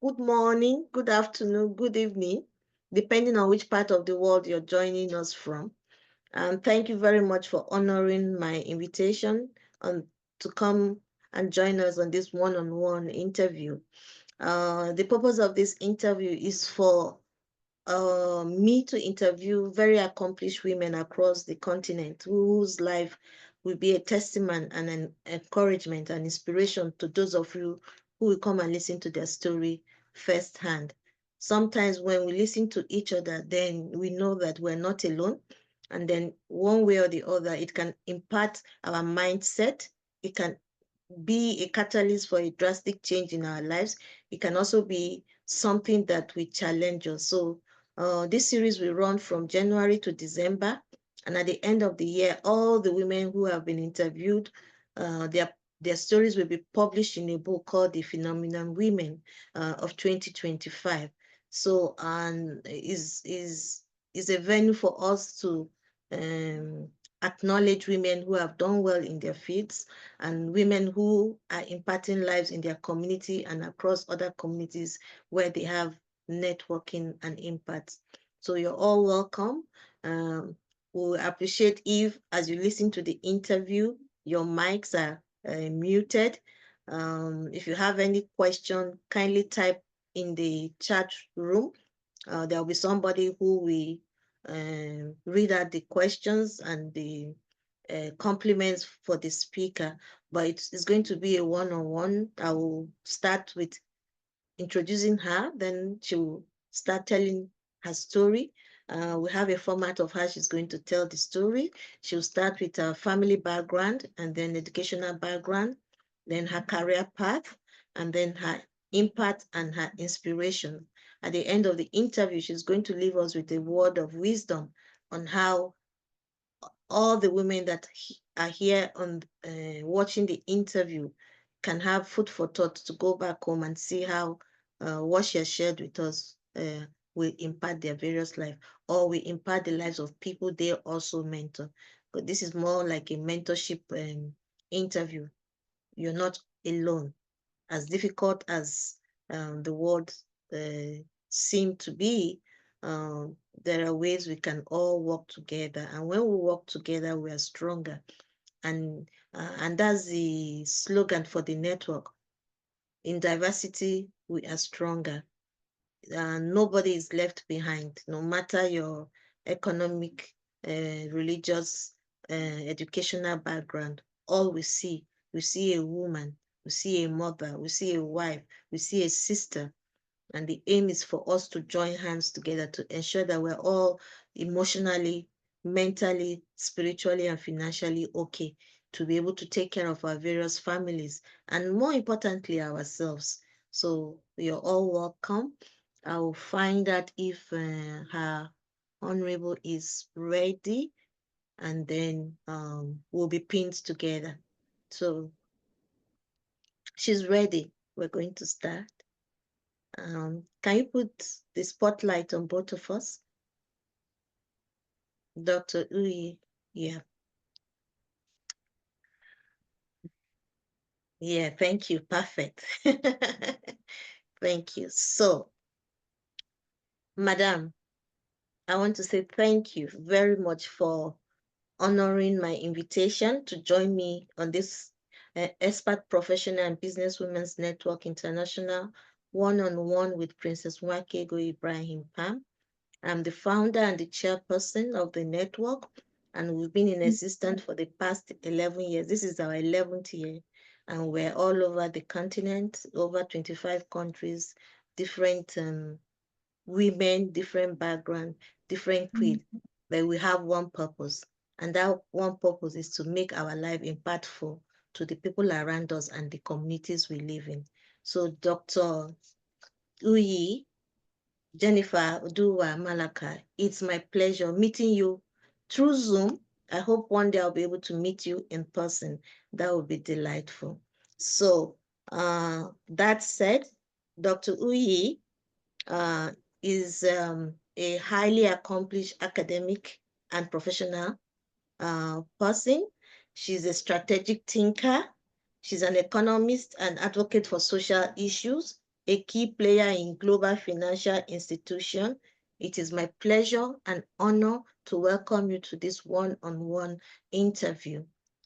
good morning, good afternoon, good evening, depending on which part of the world you're joining us from. And thank you very much for honoring my invitation to come and join us on this one-on-one interview. The purpose of this interview is for me to interview very accomplished women across the continent whose life will be a testament and an encouragement and inspiration to those of you who will come and listen to their story firsthand. Sometimes when we listen to each other, then we know that we're not alone. And then one way or the other, it can impact our mindset. It can be a catalyst for a drastic change in our lives. It can also be something that will challenge us. So this series will run from January to December. And at the end of the year, all the women who have been interviewed, their stories will be published in a book called The Phenomenon Women of 2025. So, and is a venue for us to um, acknowledge women who have done well in their fields and women who are impacting lives in their community and across other communities where they have networking and impact. So you're all welcome. We appreciate if, as you listen to the interview, your mics are muted. If you have any question, kindly type in the chat room. There will be somebody who will read out the questions and the compliments for the speaker, but it's going to be a one-on-one. I will start with introducing her, then she will start telling her story. We have a format of how she's going to tell the story. She'll start with her family background and then educational background, then her career path, and then her impact and her inspiration. At the end of the interview, she's going to leave us with a word of wisdom on how all the women that are here on watching the interview can have food for thought to go back home and see how what she has shared with us will impact their various life or will impact the lives of people they also mentor. But this is more like a mentorship interview. You're not alone. As difficult as the world seem to be, there are ways we can all work together. And when we work together, we are stronger. And that's the slogan for the network. In diversity, we are stronger. Nobody is left behind, no matter your economic, religious, educational background. All we see a woman, we see a mother, we see a wife, we see a sister. And the aim is for us to join hands together to ensure that we're all emotionally, mentally, spiritually, and financially okay to be able to take care of our various families and more importantly, ourselves. So you're all welcome. I will find out if her honorable is ready and then we'll be pinned together. So she's ready. We're going to start. Can you put the spotlight on both of us? Dr. Uyi, yeah. Yeah, thank you. Perfect. Thank you. So, Madam, I want to say thank you very much for honoring my invitation to join me on this Expert Professional and Business Women's Network International one-on-one with Princess Nwakego Ibrahim-Pam. I'm the founder and the chairperson of the network, and we've been in existence for the past 11 years. This is our 11th year, and we're all over the continent, over 25 countries, different women, different background, different creed, but we have one purpose, and that one purpose is to make our life impactful to the people around us and the communities we live in. So Dr. Uyi, Jennifer Oduwa-Malaka, it's my pleasure meeting you through Zoom. I hope one day I'll be able to meet you in person. That would be delightful. So that said, Dr. Uyi is a highly accomplished academic and professional person. She's a strategic thinker. She's an economist and advocate for social issues. a key player in global financial institution. It is my pleasure and honor to welcome you to this one-on-one interview.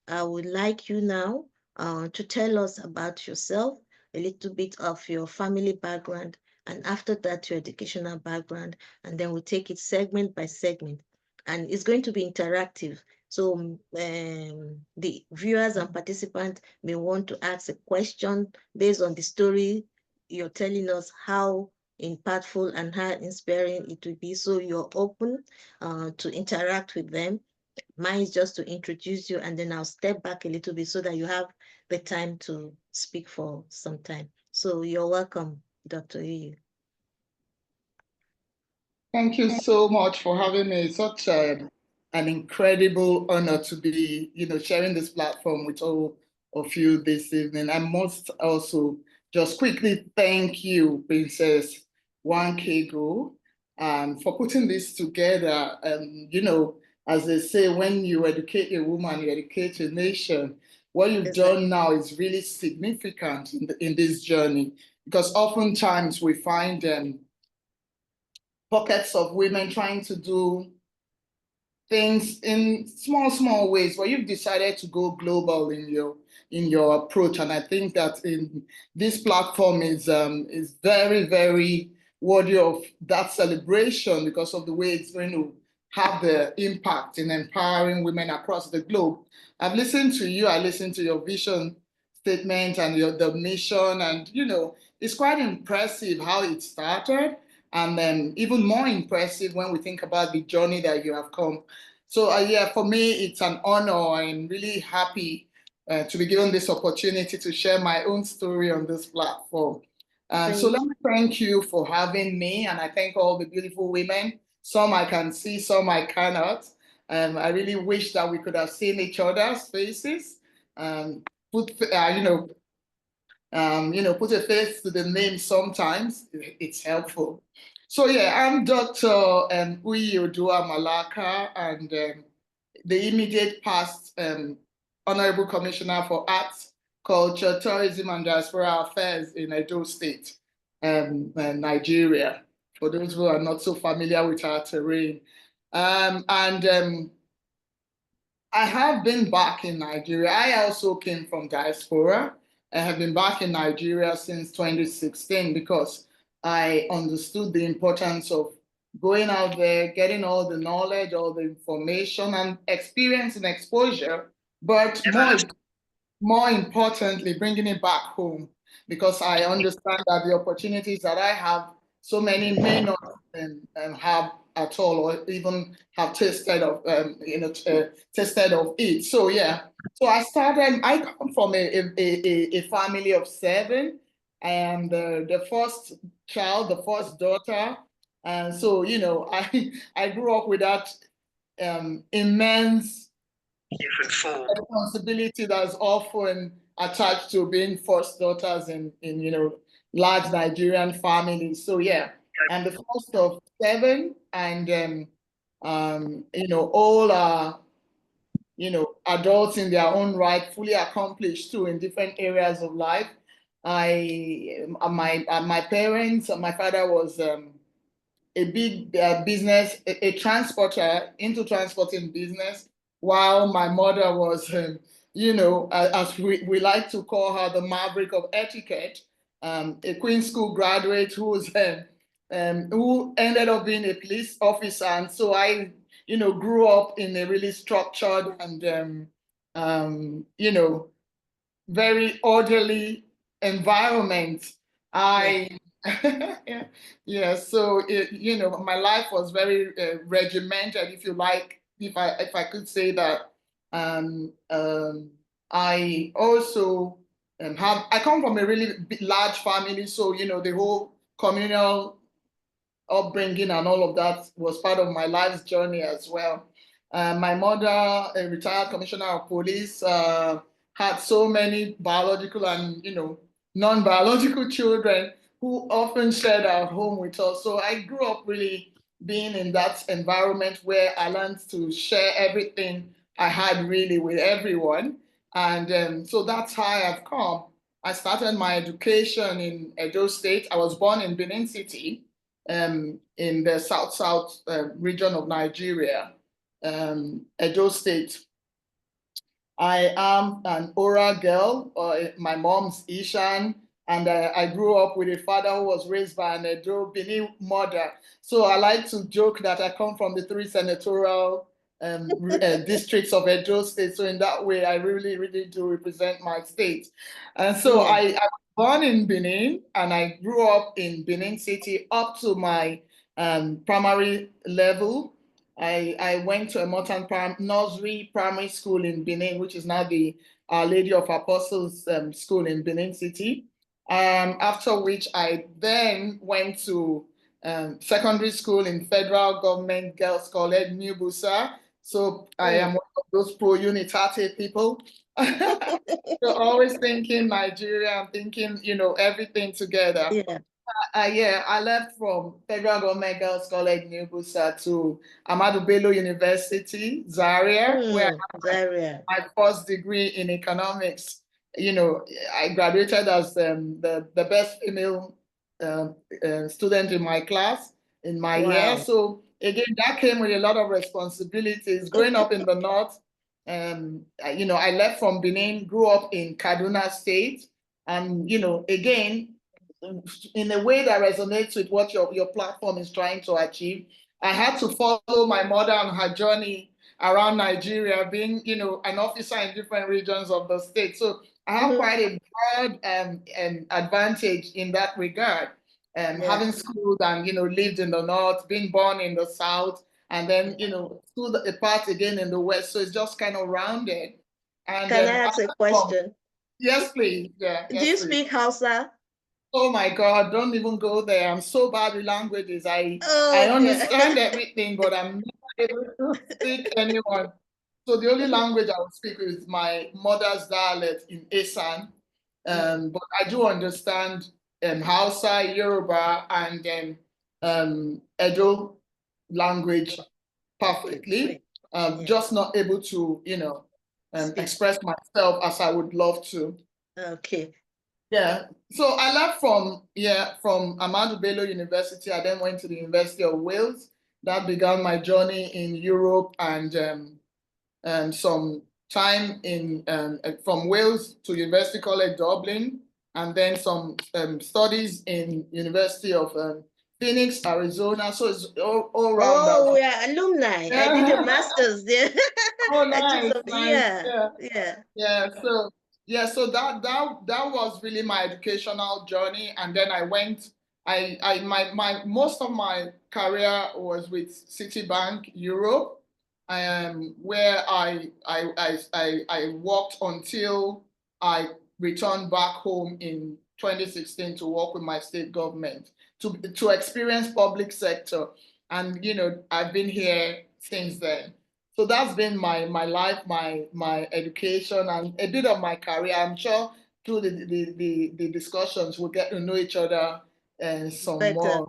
I would like you now to tell us about yourself, a little bit of your family background, and after that, your educational background, and then we'll take it segment by segment. And it's going to be interactive. So the viewers and participants may want to ask a question based on the story you're telling us, how impactful and how inspiring it will be. So you're open to interact with them. Mine is just to introduce you, and then I'll step back a little bit so that you have the time to speak for some time. So you're welcome, Dr. Yu. Thank you so much for having me. It's such an incredible honor to be, sharing this platform with all of you this evening. I must also just quickly thank you, Princess Nwakego, for putting this together. As they say, when you educate a woman, you educate a nation. What you've done now is really significant in this journey, because oftentimes we find pockets of women trying to do things in small ways, but you've decided to go global in your approach. And I think that in this platform is very worthy of that celebration, because of the way it's going to have the impact in empowering women across the globe. I've listened to you, I listened to your vision statement and the mission, and it's quite impressive how it started. And then even more impressive when we think about the journey that you have come. So yeah, for me, it's an honor. I'm really happy to be given this opportunity to share my own story on this platform. So let me thank you for having me, and I thank all the beautiful women. Some I can see, some I cannot. I really wish that we could have seen each other's faces. Put put a face to the name sometimes. It's helpful. So yeah, I'm Dr. Oduwa-Malaka, and the immediate past Honorable Commissioner for Arts, Culture, Tourism, and Diaspora Affairs in Edo State, Nigeria, for those who are not so familiar with our terrain. I have been back in Nigeria. I also came from diaspora. I have been back in Nigeria since 2016 because I understood the importance of going out there, getting all the knowledge, all the information and experience and exposure, but more importantly, bringing it back home, because I understand that the opportunities that I have, so many may not have at all, or even have tasted of, tasted of it. So yeah, so I started. I come from a family of 7. I am the first child, the first daughter, and so I grew up with that immense responsibility that's often attached to being first daughters in large Nigerian families. So yeah, I'm the first of 7, and all are adults in their own right, fully accomplished too in different areas of life. My parents, my father was a big business, a transporter into transporting business, while my mother was, as we like to call her, the maverick of etiquette, a Queen's School graduate who ended up being a police officer. And so I, grew up in a really structured and, very orderly environment. Yeah, so my life was very regimented, if you like, if I could say that. I also I come from a really large family, so the whole communal upbringing and all of that was part of my life's journey as well. My mother, a retired commissioner of police, had so many biological and non-biological children who often shared our home with us. So I grew up really being in that environment where I learned to share everything I had really with everyone. And so that's how I've come. I started my education in Edo State. I was born in Benin City, in the south region of Nigeria, Edo State. I am an oral girl. My mom's Ishan, and I grew up with a father who was raised by an Edo Benin mother. So I like to joke that I come from the three senatorial districts of Edo State. So in that way, I really, really do represent my state. And so Yeah. I was born in Benin, and I grew up in Benin City up to my primary level. I went to a Morton Nursery Primary School in Benin, which is now the Our Lady of Apostles School in Benin City. After which I then went to secondary school in Federal Government Girls College, New Busa. So I am one of those pro-unitate people. So always thinking Nigeria, I'm thinking, everything together. Yeah. Yeah, I left from Federal Government Girls College, New Busa, to Ahmadu Bello University, Zaria, where I have Zaria. my first degree in economics. I graduated as the best female student in my class in my year. Wow. So again, that came with a lot of responsibilities. Growing up in the north, I left from Benin, grew up in Kaduna State, and again, in a way that resonates with what your platform is trying to achieve. I had to follow my mother on her journey around Nigeria, being, an officer in different regions of the state. So I have Mhm. quite a broad advantage in that regard. Yeah. Having schooled and, lived in the north, being born in the south, and then, schooled a part again in the west. So it's just kind of rounded. And Can I ask a question? yes, please. Yeah, Do yes, you please. speak Hausa? Oh my God, don't even go there. I'm so bad with languages. I Oh dear. understand everything, but I'm not able to speak anyone. So the only language I would speak is my mother's dialect in Esan. But I do understand Hausa, Yoruba, and Edo language Okay, perfectly. great. Yeah. Just not able to, Speak. express myself as I would love to. Okay. Yeah. So I left from Ahmadu Bello University. I then went to the University of Wales. That began my journey in Europe and some time in from Wales to University College Dublin, and then some studies in University of Phoenix, Arizona. So it's all around that. Oh, we are alumni. I did a Yeah. master's there. Oh, I took nice, some, nice. yeah, Yeah. yeah. So that was really my educational journey, and then I went. My most of my career was with Citibank Europe, where I worked until I returned back home in 2016 to work with my state government to experience public sector, and I've been here since then. So that's been my life, my education, and a bit of my career. I'm sure through the discussions we'll get to know each other and some Better. more.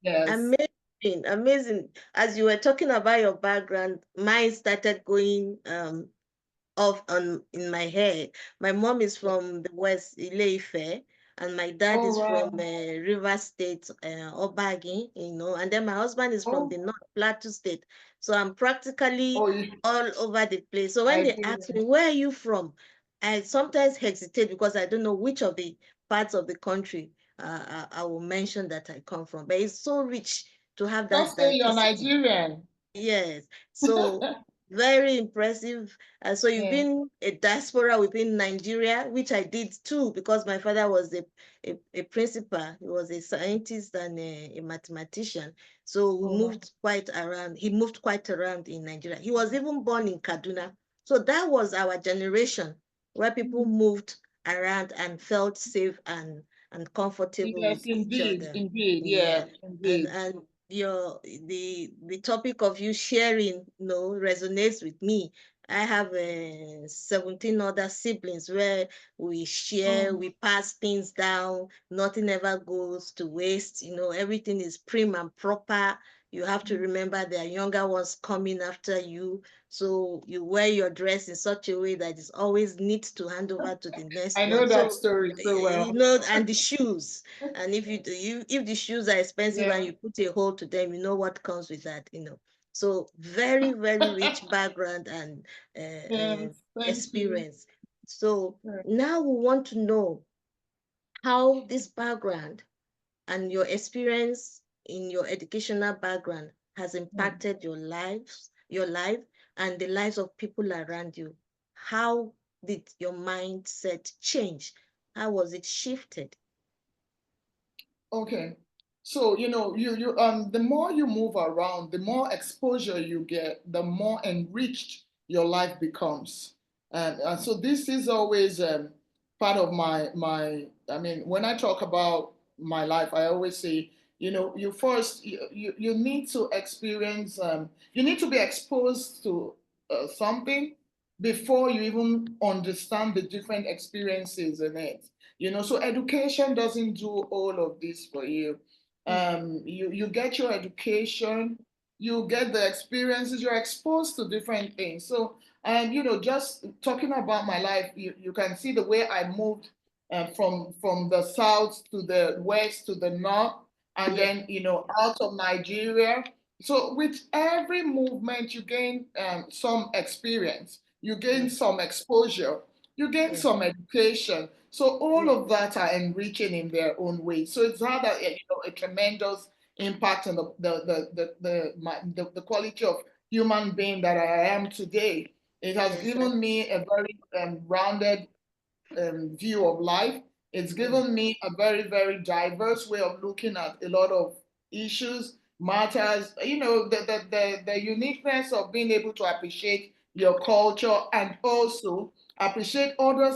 Yes. Amazing, amazing. As you were talking about your background, mine started going off on in my head. My mom is from the West, Ile-Ife, and my dad Oh is from wow. River State, Obagi, and then my husband is from Oh the North Plateau State. So I'm practically oh, all over the place. So when they ask Nigeria. me, where are you from? I sometimes hesitate because I don't know which of the parts of the country I will mention that I come from. But it's so rich to have that Just say you're diversity. Nigerian. Yes. So very impressive. So you've Yeah. been a diaspora within Nigeria, which I did too, because my father was a principal. He was a scientist and a mathematician. So we Oh wow. moved quite around. He moved quite around in Nigeria. He was even born in Kaduna. So that was our generation where people moved around and felt safe and comfortable Yes, with each indeed, other. indeed, Yeah. yes, And indeed. and your the topic of you sharing, resonates with me. I have 17 other siblings where we share, Oh, we pass things down, nothing ever goes to waste, everything is prim and proper, You have to remember there are younger ones coming after you. So you wear your dress in such a way that it's always neat to hand over to the next I know one. that So, story so well. and the shoes. And if the shoes are expensive and Yeah. you put a hole to them, you know what comes with that. So very, very rich background and Yes, thank you. experience. So Yeah. now we want to know how this background and your experience in your educational background has Mm. impacted your life, and the lives of people around you. How did your mindset change? How was it shifted? Okay. So, the more you move around, the more exposure you get, the more enriched your life becomes. And so this is always part of I mean, when I talk about my life, I always say, you first, you need to experience, you need to be exposed to something before you even understand the different experiences in it. So education doesn't do all of this for you. Mm, You get your education, you get the experiences, you're exposed to different things. So just talking about my life, you can see the way I moved from the south to the west to the north, and yeah, then out of Nigeria. So with every movement you gain some experience, you gain yeah, some exposure, you gain yeah, some education. So all yeah, of that are enriching in their own way. So it's had a tremendous impact on the quality of human being that I am today. It has given exactly. me a very rounded view of life. It's Mm, given me a very, very diverse way of looking at a lot of issues, matters, the uniqueness of being able to appreciate your culture and also appreciate other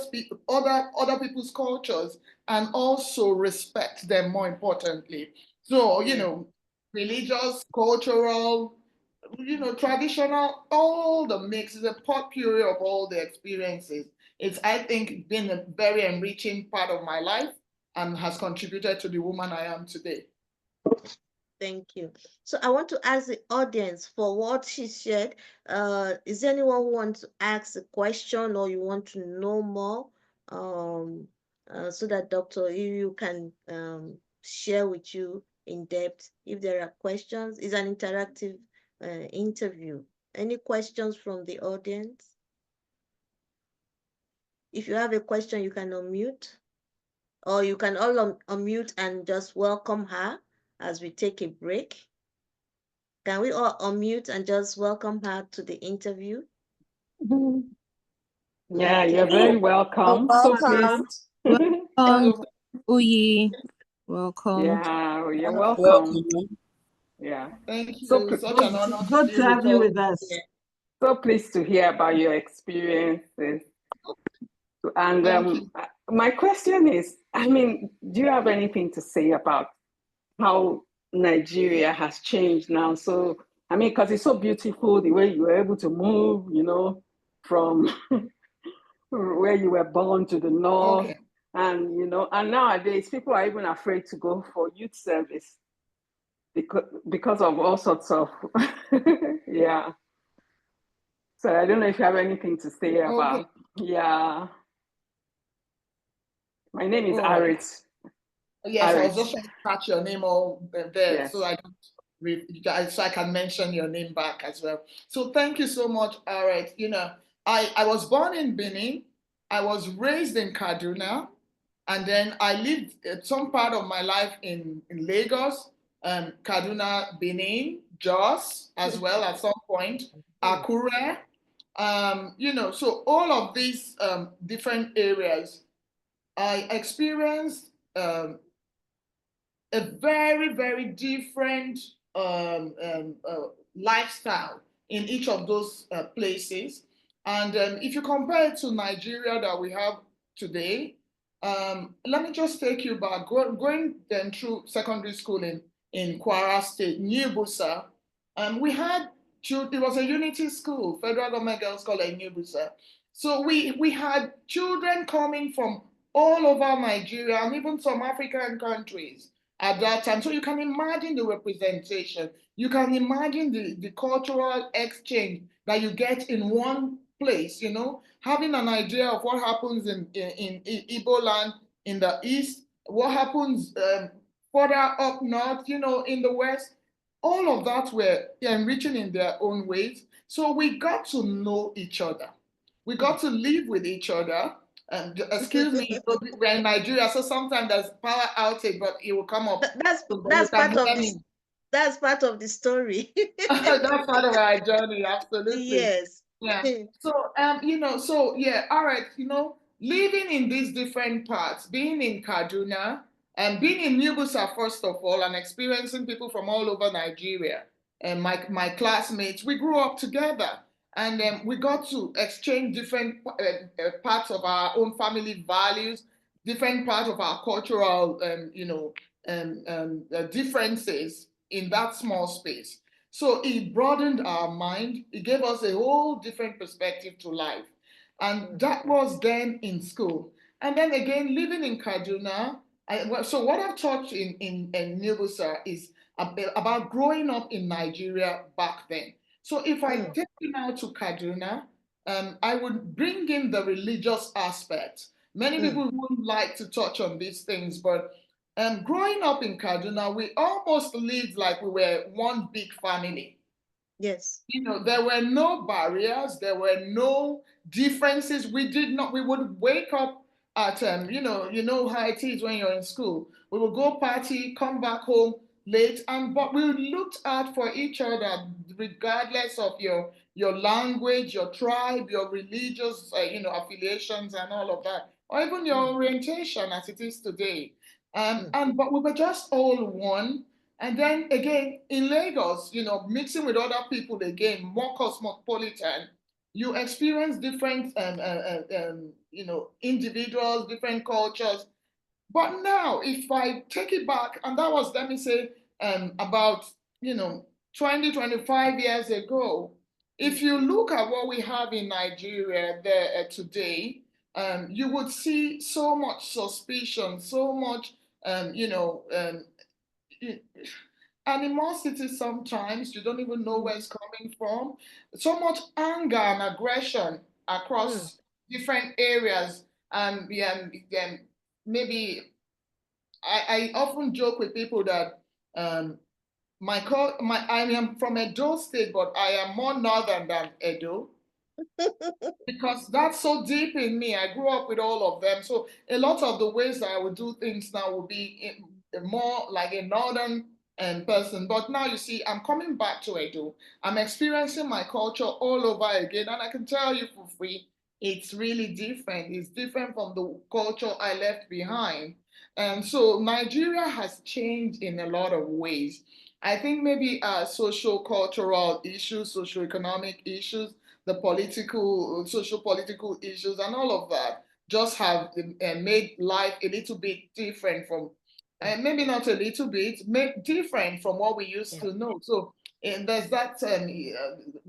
people's cultures and also respect them more importantly. So, yeah. religious, cultural, traditional, all the mix is a potpourri of all the experiences. It's, I think, been a very enriching part of my life and has contributed to the woman I am today. Thank you. So I want to ask the audience for what she shared. Is there anyone who wants to ask a question or you want to know more? Um, so that Dr. You can share with you in depth if there are questions. It's an interactive interview. Any questions from the audience? If you have a question, you can unmute, or you can all unmute and just welcome her as we take a break. Can we all unmute and just welcome her to the interview? Mhm. Yeah, Okay. you're very You're welcome. So please. welcome. Welcome, So, Uyi. Welcome. Yeah, you're welcome. Welcome. Yeah. thank So you. Such an Good, honor to good be to with have you all with of you us. here. so pleased to hear about your experiences. And Thank you. my question is, I mean, do you have anything to say about how Nigeria has changed now? So, I mean, because it's so beautiful the way you were able to move, from where you were born to the north. Okay. And nowadays people are even afraid to go for youth service because of all sorts of yeah. So I don't know if you have anything to say Okay. about. Yeah, my name is All right. Arit. Yes, I was Arit. just trying to catch your name all there so Yes. I can mention your name back as well. So thank you so much. All right. I was born in Benin. I was raised in Kaduna, and then I lived some part of my life in Lagos, Kaduna, Benin, Jos, as well at some point, Akure. So all of these different areas, I experienced a very, very different lifestyle in each of those places. And if you compare it to Nigeria that we have today, let me just take you back. Going then through secondary school in Kwara State, New Busa, we had it was a unity school, Federal Government Girls College, New Busa. So we had children coming from all over Nigeria and even some African countries at that time. So you can imagine the representation. You can imagine the cultural exchange that you get in one place, you know, having an idea of what happens in Igbo land in the east, what happens further up north, you know, in the west. All of that were enriching in their own ways. So we got to know each other. We got to live with each other. And excuse me, you know, we're in Nigeria, so sometimes there's power outage, but it will come up. So you That's can part of hear this. me. That's part of the story. That's part of our journey, absolutely. Yes. Yeah. So you know, so yeah, all right, you know, living in these different parts, being in Kaduna and being in Nubusa, first of all, and experiencing people from all over Nigeria and my classmates, we grew up together. And we got to exchange different parts of our own family values, different parts of our cultural, you know, differences in that small space. So it broadened our mind. It gave us a whole different perspective to life. And that was then in school. And then again, living in Kaduna. So what I've taught in Nibusa is about growing up in Nigeria back then. So if I take you now to Kaduna, I would bring in the religious aspect. Many people wouldn't like to touch on these things, but growing up in Kaduna, we almost lived like we were one big family. Yes. You know, there were no barriers, there were no differences. We would wake up at, you know how it is when you're in school. We would go party, come back home late, but we looked out for each other regardless of your language, your tribe, your religious, affiliations and all of that, or even your orientation as it is today. But we were just all one. And then again, in Lagos, you know, mixing with other people again, more cosmopolitan, you experience different, individuals, different cultures. But now, if I take it back, and that was, let me say, about, 20, 25 years ago, if you look at what we have in Nigeria there today, you would see so much suspicion, so much, animosity sometimes. You don't even know where it's coming from. So much anger and aggression across different areas. Maybe I often joke with people that I am from Edo State, but I am more northern than Edo because that's so deep in me. I grew up with all of them. So a lot of the ways that I would do things now would be more like a northern person. But now you see, I'm coming back to Edo. I'm experiencing my culture all over again. And I can tell you for free, it's really different. It's different from the culture I left behind. And so Nigeria has changed in a lot of ways. I think maybe social cultural issues, socio economic issues, the political, social political issues, and all of that just have made life a little bit different from, maybe not a little bit, different from what we used to know. So, and there's that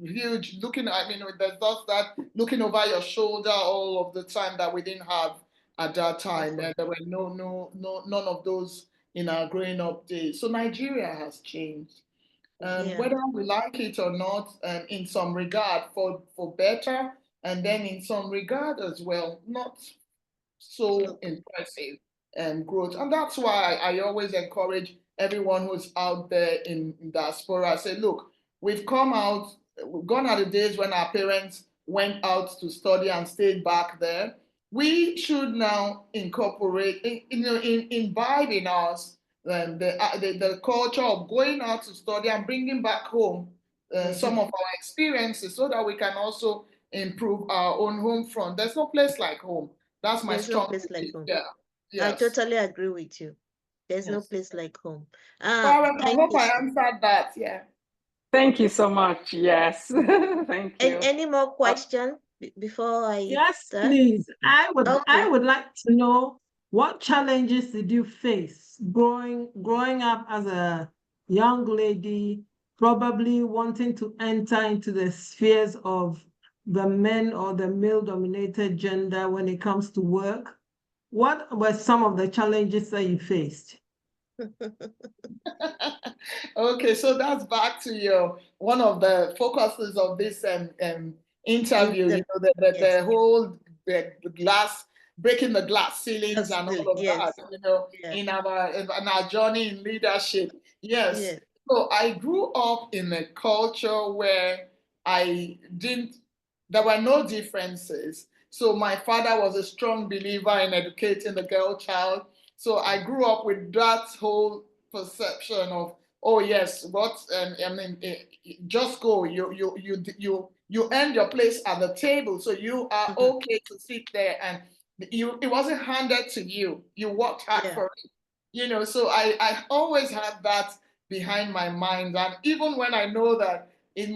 huge looking, there's just that looking over your shoulder all of the time that we didn't have at that time. And there were none of those in our growing up days. So Nigeria has changed. Whether we like it or not, in some regard for better, and then in some regard as well, not so impressive growth. And that's why I always encourage everyone who's out there in diaspora. I say, look, we've come out, gone are the days when our parents went out to study and stayed back there. We should now incorporate, imbibe in us the culture of going out to study and bringing back home some of our experiences so that we can also improve our own home front. There's no place like home. That's my There's no strong place like belief. home. Yeah. I Yes. totally agree with you. There's no Yes. place like home. Karen, I Thank hope you. I answered that. Yeah. Thank you so much. Yes. Thank you. Any more questions before I Yes, start? please. I Okay. would like to know, what challenges did you face growing up as a young lady, probably wanting to enter into the spheres of the men or the male-dominated gender when it comes to work? What were some of the challenges that you faced? Okay, so that's back to your one of the focuses of this interview. You know, the whole the glass breaking the glass ceilings and all of that. You know, in our journey in leadership. Yes. So I grew up in a culture where there were no differences. So my father was a strong believer in educating the girl child. So I grew up with that whole perception of, oh yes, what I mean, just go. You earned your place at the table, so you are okay to sit there, and it wasn't handed to you. You worked hard for it, you know. So I always had that behind my mind, and even when I know that it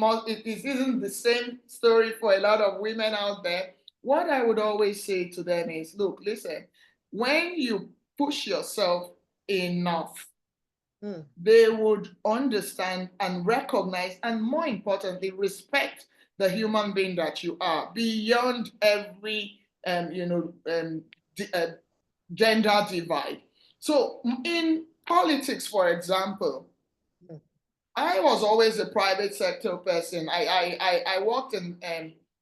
isn't the same story for a lot of women out there, what I would always say to them is, look, listen, when you push yourself enough, they would understand and recognize, and more importantly, respect the human being that you are beyond every, gender divide. So in politics, for example, I was always a private sector person. I worked in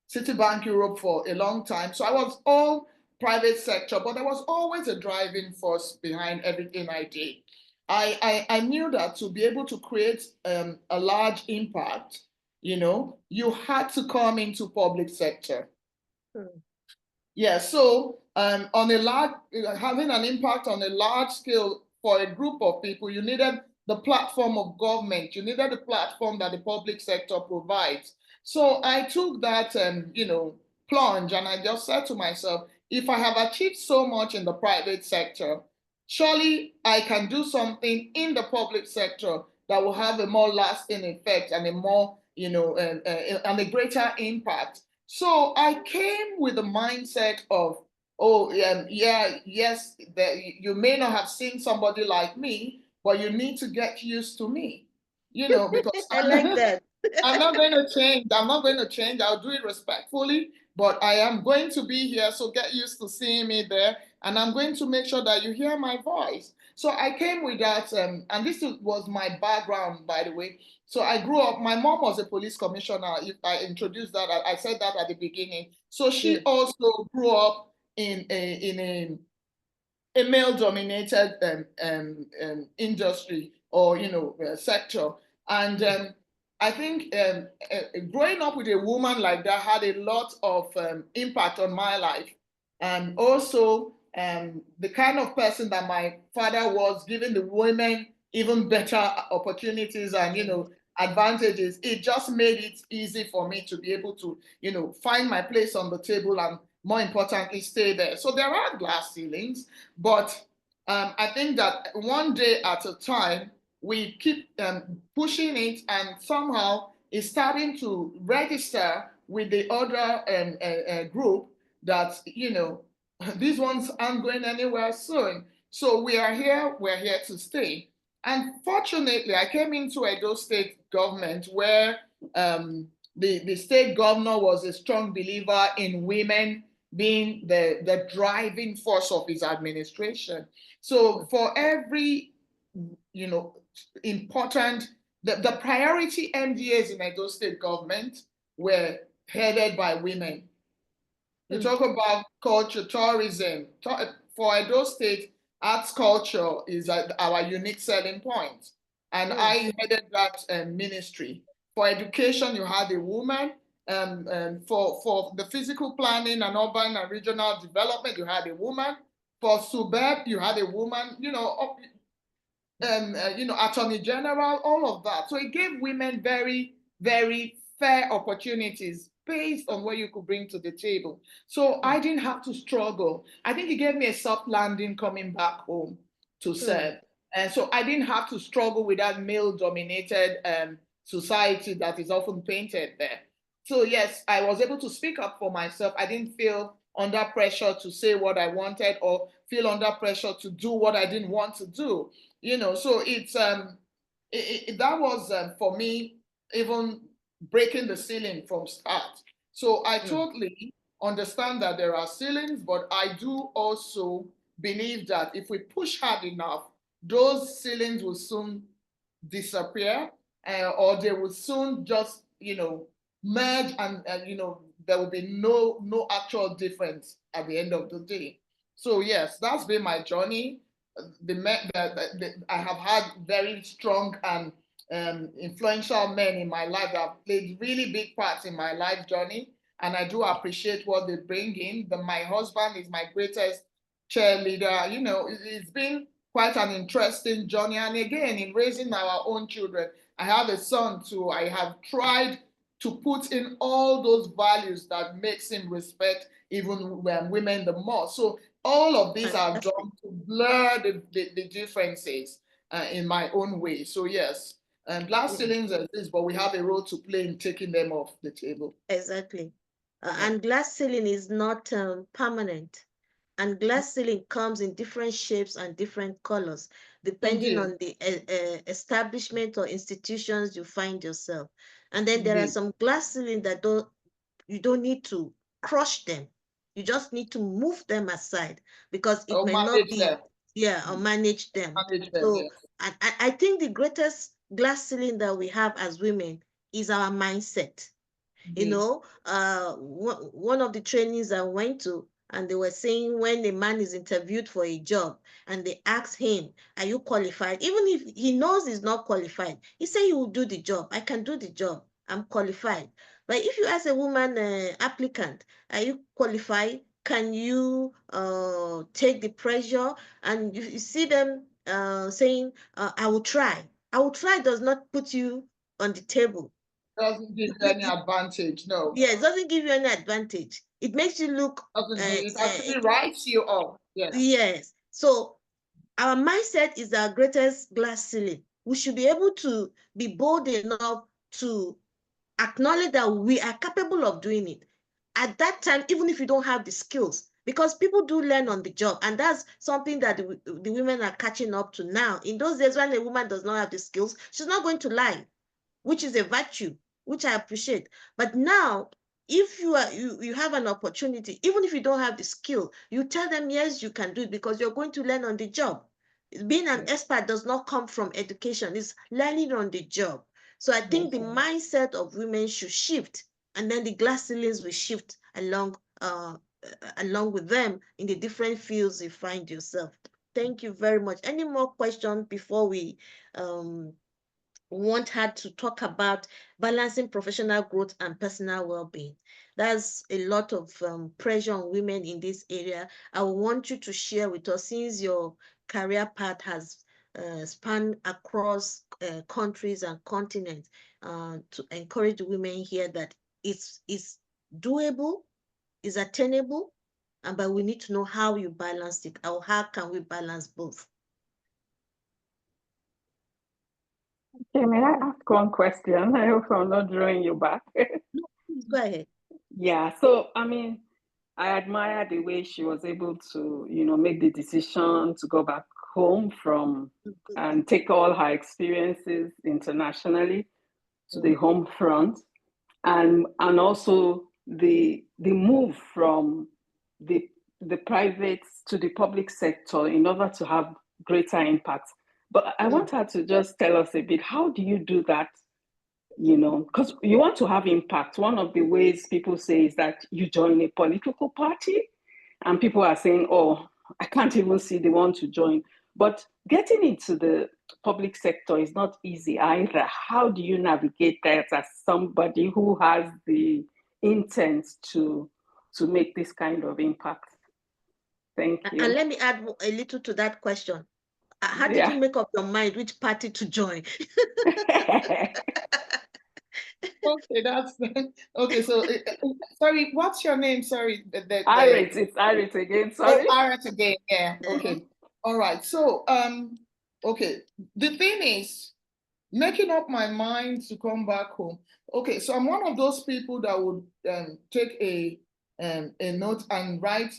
Citibank Europe for a long time. So I was all private sector, but there was always a driving force behind everything I did. I knew that to be able to create a large impact, you know, you had to come into public sector. Yeah, so on a large, having an impact on a large scale for a group of people, you needed the platform of government. You needed the platform that the public sector provides. So I took that, plunge, and I just said to myself, if I have achieved so much in the private sector, surely I can do something in the public sector that will have a more lasting effect and a more, and a greater impact. So I came with the mindset of, oh, yes, you may not have seen somebody like me, but you need to get used to me, because I like that. I'm not going to change. I'm not going to change. I'll do it respectfully, but I am going to be here. So get used to seeing me there. And I'm going to make sure that you hear my voice. So I came with that. And this was my background, by the way. So I grew up, my mom was a police commissioner. If I introduced that, I said that at the beginning. So she also grew up in a male-dominated industry or sector, and I think growing up with a woman like that had a lot of impact on my life, and also the kind of person that my father was, giving the women even better opportunities and advantages. It just made it easy for me to be able to find my place on the table and, more importantly, stay there. So there are glass ceilings, but I think that one day at a time, we keep pushing it, and somehow it's starting to register with the other group that, these ones aren't going anywhere soon. So we're here to stay. And fortunately, I came into Edo State government where the state governor was a strong believer in women being the driving force of his administration. So for every, important, the priority MDAs in Edo State government were headed by women. You talk about culture, tourism. For Edo State, arts culture is our unique selling point. And I headed that ministry. For education, you had a woman. For the physical planning and urban and regional development, you had a woman. For SUBEB, you had a woman, attorney general, all of that. So it gave women very, very fair opportunities based on what you could bring to the table. So I didn't have to struggle. I think it gave me a soft landing coming back home to serve. And so I didn't have to struggle with that male-dominated society that is often painted there. So yes, I was able to speak up for myself. I didn't feel under pressure to say what I wanted or feel under pressure to do what I didn't want to do. So it's that was for me even breaking the ceiling from start. So I totally understand that there are ceilings, but I do also believe that if we push hard enough, those ceilings will soon disappear, or they will soon just, merge, and there will be no actual difference at the end of the day. So yes, that's been my journey. I have had very strong and influential men in my life that have played really big parts in my life journey, and I do appreciate what they bring in. My husband is my greatest cheerleader. It's been quite an interesting journey. And again, in raising our own children, I have a son too. I have tried to put in all those values that makes him respect even women the more. So all of these are done to blur the differences in my own way. So yes, glass ceilings exist, but we have a role to play in taking them off the table. Exactly. And glass ceiling is not permanent. And glass ceiling comes in different shapes and different colors, depending on the establishment or institutions you find yourself. And then there are some glass ceiling that you don't need to crush them. You just need to move them aside because it may not be, or manage them. So I think the greatest glass ceiling that we have as women is our mindset. One of the trainings I went to, and they were saying when a man is interviewed for a job and they ask him, are you qualified? Even if he knows he's not qualified, he said he will do the job. I can do the job. I'm qualified. But if you ask a woman applicant, are you qualified? Can you take the pressure? And you see them saying, I will try. I will try does not put you on the table. Doesn't give you any advantage, no. Yeah, it doesn't give you any advantage. It makes you look. It actually writes you off. Yeah. Yes. So our mindset is our greatest glass ceiling. We should be able to be bold enough to acknowledge that we are capable of doing it. At that time, even if you don't have the skills, because people do learn on the job, and that's something that the women are catching up to now. In those days, when a woman does not have the skills, she's not going to lie, which is a virtue, which I appreciate. But now, if you have an opportunity, even if you don't have the skill, you tell them, yes, you can do it because you're going to learn on the job. Being an expert does not come from education, it's learning on the job. So I think the mindset of women should shift, and then the glass ceilings will shift along with them in the different fields you find yourself. Thank you very much. Any more questions before we want her to talk about balancing professional growth and personal well-being? That's a lot of pressure on women in this area. I want you to share with us, since your career path has spanned across countries and continents, to encourage women here that it's doable, is attainable, but we need to know how you balance it, or how can we balance both. Okay, may I ask one question? I hope I'm not drawing you back. Go ahead. Yeah, so I admire the way she was able to, make the decision to go back home and take all her experiences internationally to the home front, and also the move from the private to the public sector in order to have greater impact. But I want her to just tell us a bit, how do you do that? Because you want to have impact. One of the ways people say is that you join a political party, and people are saying, oh, I can't even see they want to join. But getting into the public sector is not easy either. How do you navigate that as somebody who has the intent to make this kind of impact? Thank you. And let me add a little to that question. How did you make up your mind which party to join? Okay, that's okay. So, sorry, what's your name? Sorry, Iris. It's Iris again. Sorry. Oh, Iris again. Yeah. Okay. All right. So, okay. The thing is, making up my mind to come back home. Okay, so I'm one of those people that would take a note and write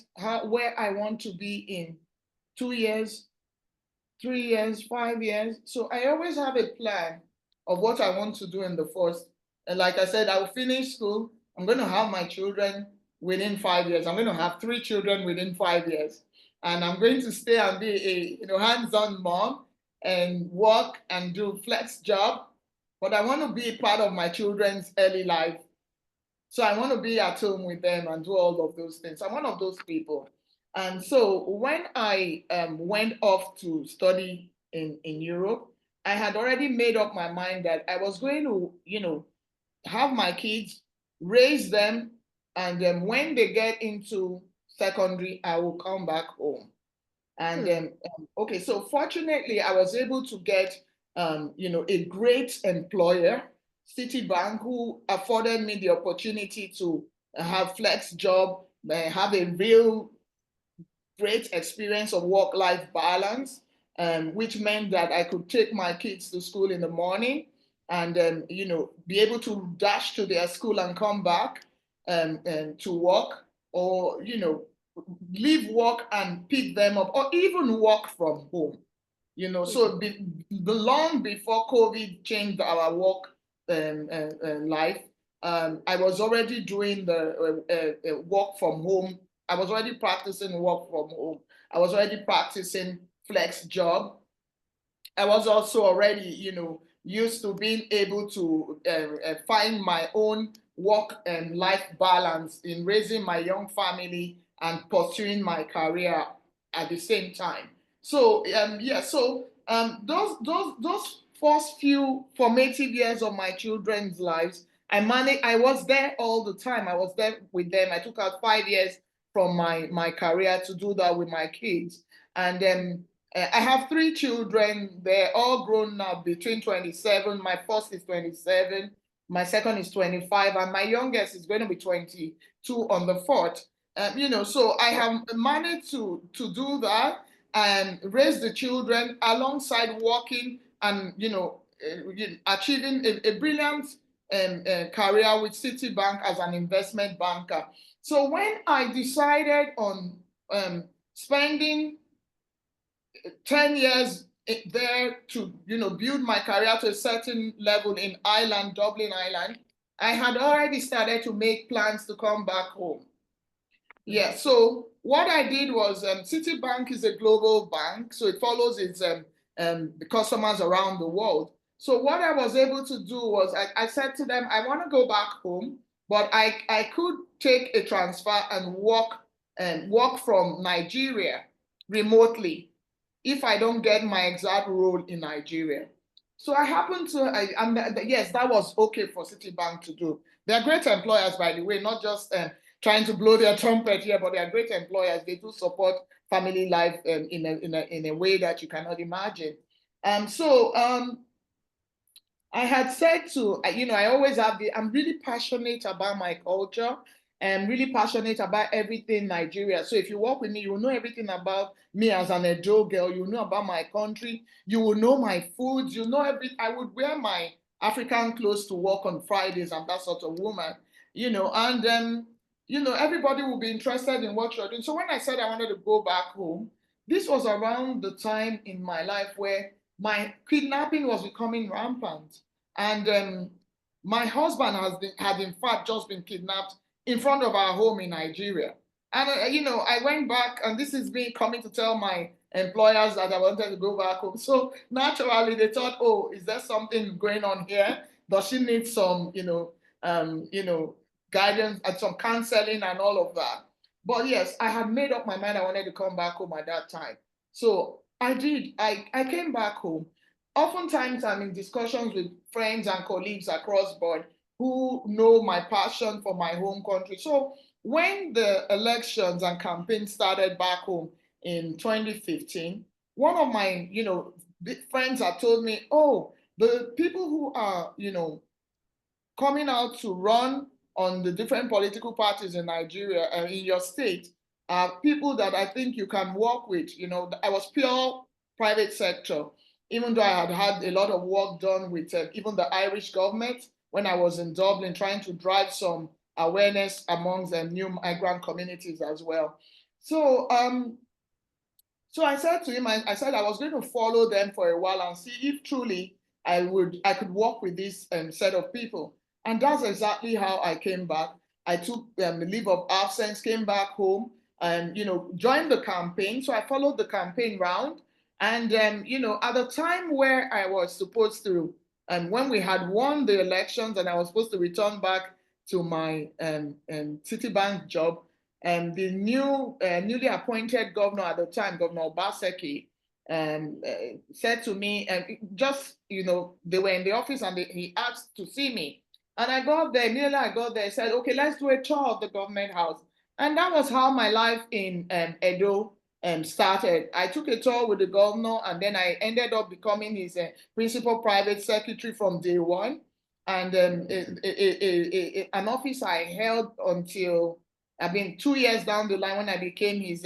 where I want to be in 2 years, 3 years, 5 years. So I always have a plan of what I want to do in the first. And like I said, I will finish school. I'm going to have my children within 5 years. I'm going to have 3 children within 5 years. And I'm going to stay and be a hands-on mom. and work and do flex job, but I want to be part of my children's early life. So I want to be at home with them and do all of those things. I'm one of those people. And so when I went off to study in Europe, I had already made up my mind that I was going to, have my kids, raise them, and then when they get into secondary, I will come back home. And okay, so fortunately, I was able to get, a great employer, Citibank, who afforded me the opportunity to have flex job, have a real great experience of work-life balance, which meant that I could take my kids to school in the morning and be able to dash to their school and come back to work, or leave work and pick them up, or even work from home. So long before COVID changed our work life, I was already doing the work from home. I was already practicing work from home. I was already practicing flex job. I was also already, used to being able to find my own work and life balance in raising my young family and pursuing my career at the same time. So those first few formative years of my children's lives, I was there all the time. I was there with them. I took out 5 years from my career to do that with my kids. And then I have 3 children. They're all grown now, between 27. My first is 27. My second is 25. And my youngest is going to be 22 on the 4th. So I have managed to do that and raise the children alongside working and, achieving a brilliant career with Citibank as an investment banker. So when I decided on spending 10 years there to build my career to a certain level in Ireland, Dublin, Ireland, I had already started to make plans to come back home. Yeah, so what I did was, Citibank is a global bank, so it follows its customers around the world. So what I was able to do was I said to them, I want to go back home, but I could take a transfer and work from Nigeria remotely if I don't get my exact role in Nigeria. So I happened to, yes, that was okay for Citibank to do. They're great employers, by the way, not just trying to blow their trumpet here, but they are great employers. They do support family life in a way that you cannot imagine. I had said to, I always I'm really passionate about my culture. I'm really passionate about everything Nigeria. So if you work with me, you will know everything about me as an Edo girl. You know about my country. You will know my foods. You know I would wear my African clothes to work on Fridays. I'm that sort of woman, and everybody will be interested in what you're doing. So when I said I wanted to go back home, this was around the time in my life where my kidnapping was becoming rampant. And my husband had in fact just been kidnapped in front of our home in Nigeria. And, I went back, and this is me coming to tell my employers that I wanted to go back home. So naturally, they thought, oh, is there something going on here? Does she need some, guidance and some counseling and all of that? But yes, I had made up my mind I wanted to come back home at that time. So I did. I came back home. Oftentimes, I'm in discussions with friends and colleagues across board who know my passion for my home country. So when the elections and campaigns started back home in 2015, one of my, friends had told me, oh, the people who are, coming out to run on the different political parties in Nigeria and in your state are people that I think you can work with. I was pure private sector, even though I had had a lot of work done with even the Irish government when I was in Dublin, trying to drive some awareness amongst the new migrant communities as well. So so I said to him, I said I was going to follow them for a while and see if truly I could work with this set of people. And that's exactly how I came back. I took a leave of absence, came back home, and joined the campaign. So I followed the campaign round, And, at the time where I was supposed to, when we had won the elections and I was supposed to return back to my Citibank job, the newly appointed governor at the time, Governor Obaseki, said to me, they were in the office and he asked to see me. And I got there, immediately I got there, said, okay, let's do a tour of the government house. And that was how my life in Edo started. I took a tour with the governor, and then I ended up becoming his principal private secretary from day one. And an office I held until, 2 years down the line when I became his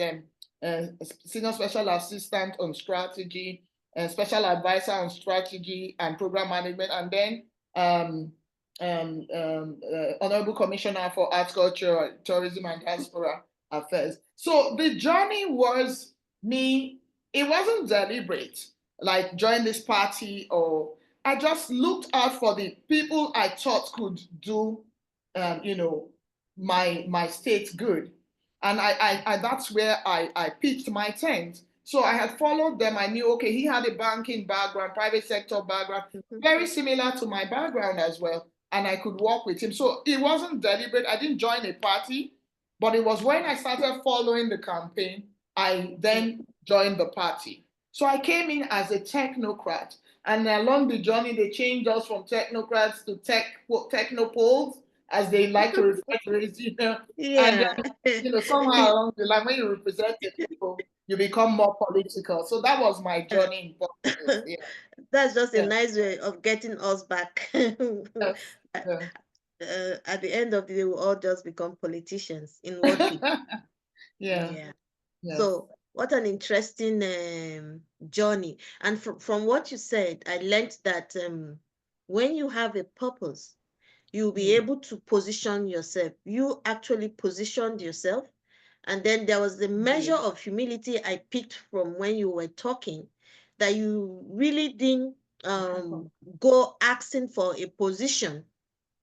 senior special assistant on strategy and special advisor on strategy and program management, and then Honorable Commissioner for Arts, Culture, Tourism, and Diaspora Affairs. So the journey was me, it wasn't deliberate, like join this party, or I just looked out for the people I thought could do, my state good. And I that's where I pitched my tent. So I had followed them. I knew, okay, he had a banking background, private sector background, very similar to my background as well. And I could work with him. So it wasn't deliberate. I didn't join a party, but it was when I started following the campaign, I then joined the party. So I came in as a technocrat. And along the journey, they changed us from technocrats to technopoles, as they like to refer to it, Yeah. And then, somehow along the line, when you represent the people, you become more political. So that was my journey in politics. Yeah. That's just a Yeah. nice way of getting us back. Yes. Yeah. At the end of the day, we'll all just become politicians in what we do. Yeah. Yeah. Yes. So what an interesting journey. And from what you said, I learned that when you have a purpose, you'll be able to position yourself. You actually positioned yourself. And then there was the measure of humility I picked from when you were talking, that you really didn't go asking for a position.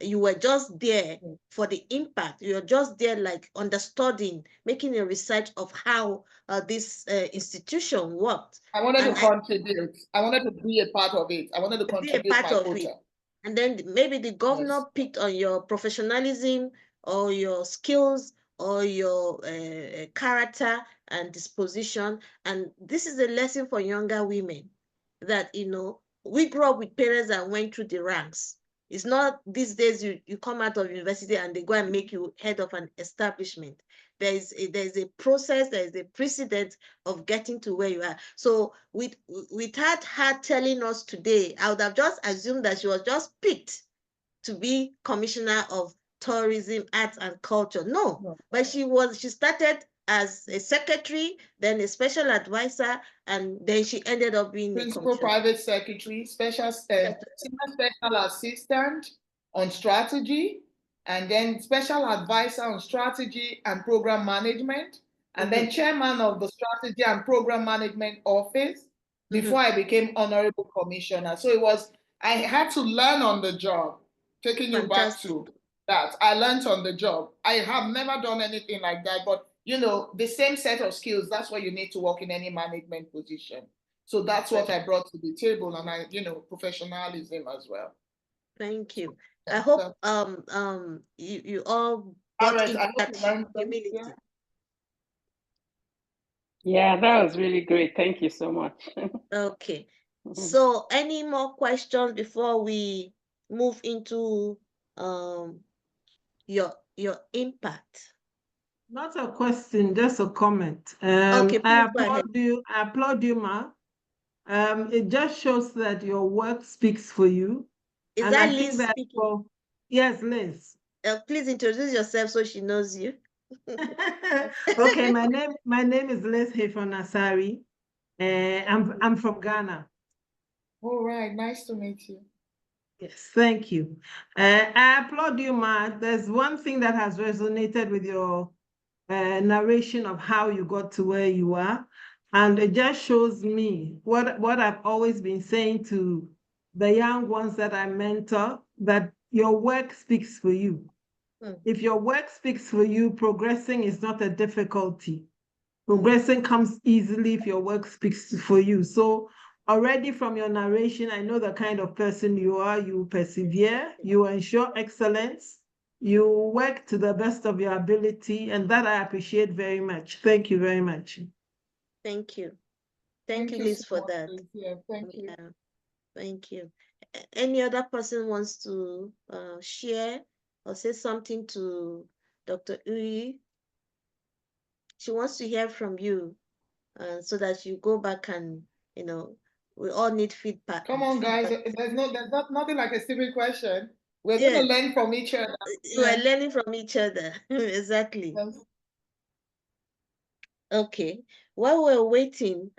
You were just there for the impact. You're just there, like understudying, making a research of how this institution worked. I wanted to contribute. I wanted to be a part of it. I wanted to Be a contribute part my of quota. it. And then maybe the governor Yes. picked on your professionalism or your skills or your character and disposition. And this is a lesson for younger women that, we grew up with parents that went through the ranks. It's not these days you come out of university and they go and make you head of an establishment. There's a process, there is a precedent of getting to where you are. So without her telling us today, I would have just assumed that she was just picked to be commissioner of tourism, arts, and culture. No, but she started as a secretary, then a special advisor, and then she ended up being a Principal commissioner. private secretary, senior special assistant on strategy, and then special advisor on strategy and program management, and then chairman of the strategy and program management office before I became honorable commissioner. So I had to learn on the job, taking you back to that. I learned on the job. I have never done anything like that, but the same set of skills, that's what you need to work in any management position. So that's what I brought to the table, and professionalism as well. Thank you. I hope you all bought Alright, into I hope that you learned humility. Yeah, that was really great. Thank you so much. Okay. So any more questions before we move into your impact? Not a question, just a comment. Okay, I please go ahead. applaud you, Ma. It just shows that your work speaks for you. Is And that I think Liz that speaking? yes, Liz. Please introduce yourself so she knows you. Okay, my name is Liz Hefon-Asari. I'm from Ghana. All right, nice to meet you. Yes, thank you. I applaud you, Ma. There's one thing that has resonated with your narration of how you got to where you are. And it just shows me what I've always been saying to the young ones that I mentor, that your work speaks for you. If your work speaks for you, progressing is not a difficulty. Progressing comes easily if your work speaks for you. So already from your narration, I know the kind of person you are. You persevere, you ensure excellence, you work to the best of your ability, and that I appreciate very much. Thank you very much. Thank you. Thank you, you Liz, so for much, that. Liz. Yeah, thank you. Yeah, thank you. Any other person wants to share or say something to Dr. Uyi? She wants to hear from you so that you go back and, we all need feedback. Come on, guys. There's not nothing like a stupid question. We're going to Yes, learn from each other. we are Yeah. learning from each other. Exactly. Yes. Okay. While we're waiting